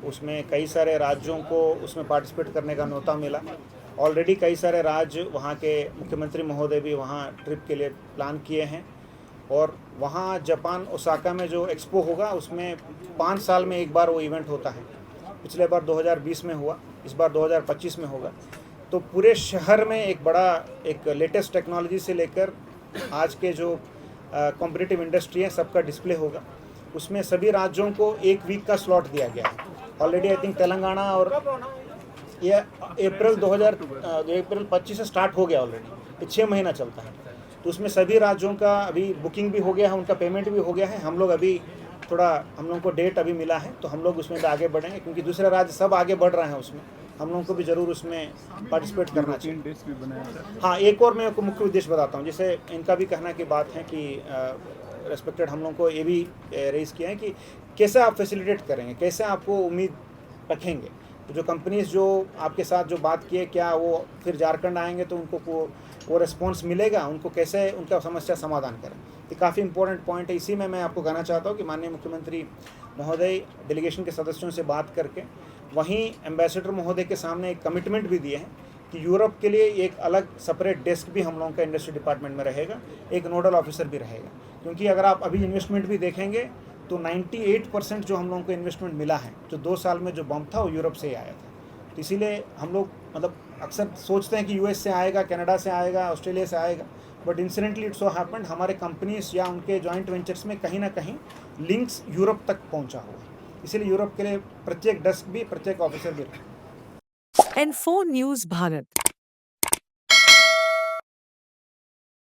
उसमें कई सारे राज्यों को उसमें पार्टिसिपेट करने का न्योता मिला। ऑलरेडी कई सारे राज्य, वहाँ के मुख्यमंत्री महोदय भी वहाँ ट्रिप के लिए प्लान किए हैं। और वहाँ जापान ओसाका में जो एक्सपो होगा, उसमें 5 साल में एक बार वो इवेंट होता है। पिछले बार 2020 में हुआ, इस बार 2025 में होगा। तो पूरे शहर में एक बड़ा, एक लेटेस्ट टेक्नोलॉजी से लेकर आज के जो कॉम्पिटिटिव इंडस्ट्री है, सबका डिस्प्ले होगा। उसमें सभी राज्यों को 1 वीक का स्लॉट दिया गया है। ऑलरेडी आई थिंक तेलंगाना, और ये अप्रैल 25 से स्टार्ट हो गया ऑलरेडी, ये 6 महीना चलता है। तो उसमें सभी राज्यों का अभी बुकिंग भी हो गया है, उनका पेमेंट भी हो गया है। हम लोग अभी थोड़ा, हम लोगों को डेट अभी मिला है, तो हम लोग उसमें भी आगे बढ़ेंगे, क्योंकि दूसरे राज्य सब आगे बढ़ रहे हैं उसमें, हम लोगों को भी ज़रूर उसमें पार्टिसिपेट करना चाहिए। हाँ, एक और मैं आपको मुख्य उद्देश्य बताता हूँ। जैसे इनका भी कहना की बात है कि रेस्पेक्टेड, हम लोगों को ये भी रेज किया है कि कैसे आप फैसिलिटेट करेंगे, कैसे आपको उम्मीद रखेंगे। तो जो कंपनीज जो आपके साथ जो बात किए, क्या वो फिर झारखंड आएंगे तो उनको वो रिस्पॉन्स मिलेगा, उनको कैसे उनका समस्या समाधान करें। ये काफ़ी इंपॉर्टेंट पॉइंट है। इसी में मैं आपको कहना चाहता हूँ कि माननीय मुख्यमंत्री महोदय डेलीगेशन के सदस्यों से बात करके, वहीं एम्बेसडर महोदय के सामने एक कमिटमेंट भी दिए हैं कि यूरोप के लिए एक अलग सेपरेट डेस्क भी हम लोगों का इंडस्ट्री डिपार्टमेंट में रहेगा, एक नोडल ऑफिसर भी रहेगा। क्योंकि अगर आप अभी इन्वेस्टमेंट भी देखेंगे तो 98% जो हम लोगों को इन्वेस्टमेंट मिला है, जो 2 साल में जो बम्प था, वो यूरोप से ही आया था। तो इसीलिए हम लोग मतलब अक्सर सोचते हैं कि यूएस से आएगा, कनाडा से आएगा, ऑस्ट्रेलिया से आएगा, but incidentally it so happened हमारे कंपनीज या उनके जॉइंट वेंचर्स में कहीं ना कहीं लिंक्स यूरोप तक पहुंचा हुआ है। इसीलिए यूरोप के लिए प्रत्येक डेस्क भी, प्रत्येक ऑफिसर भी रहे। N4 news Bharat.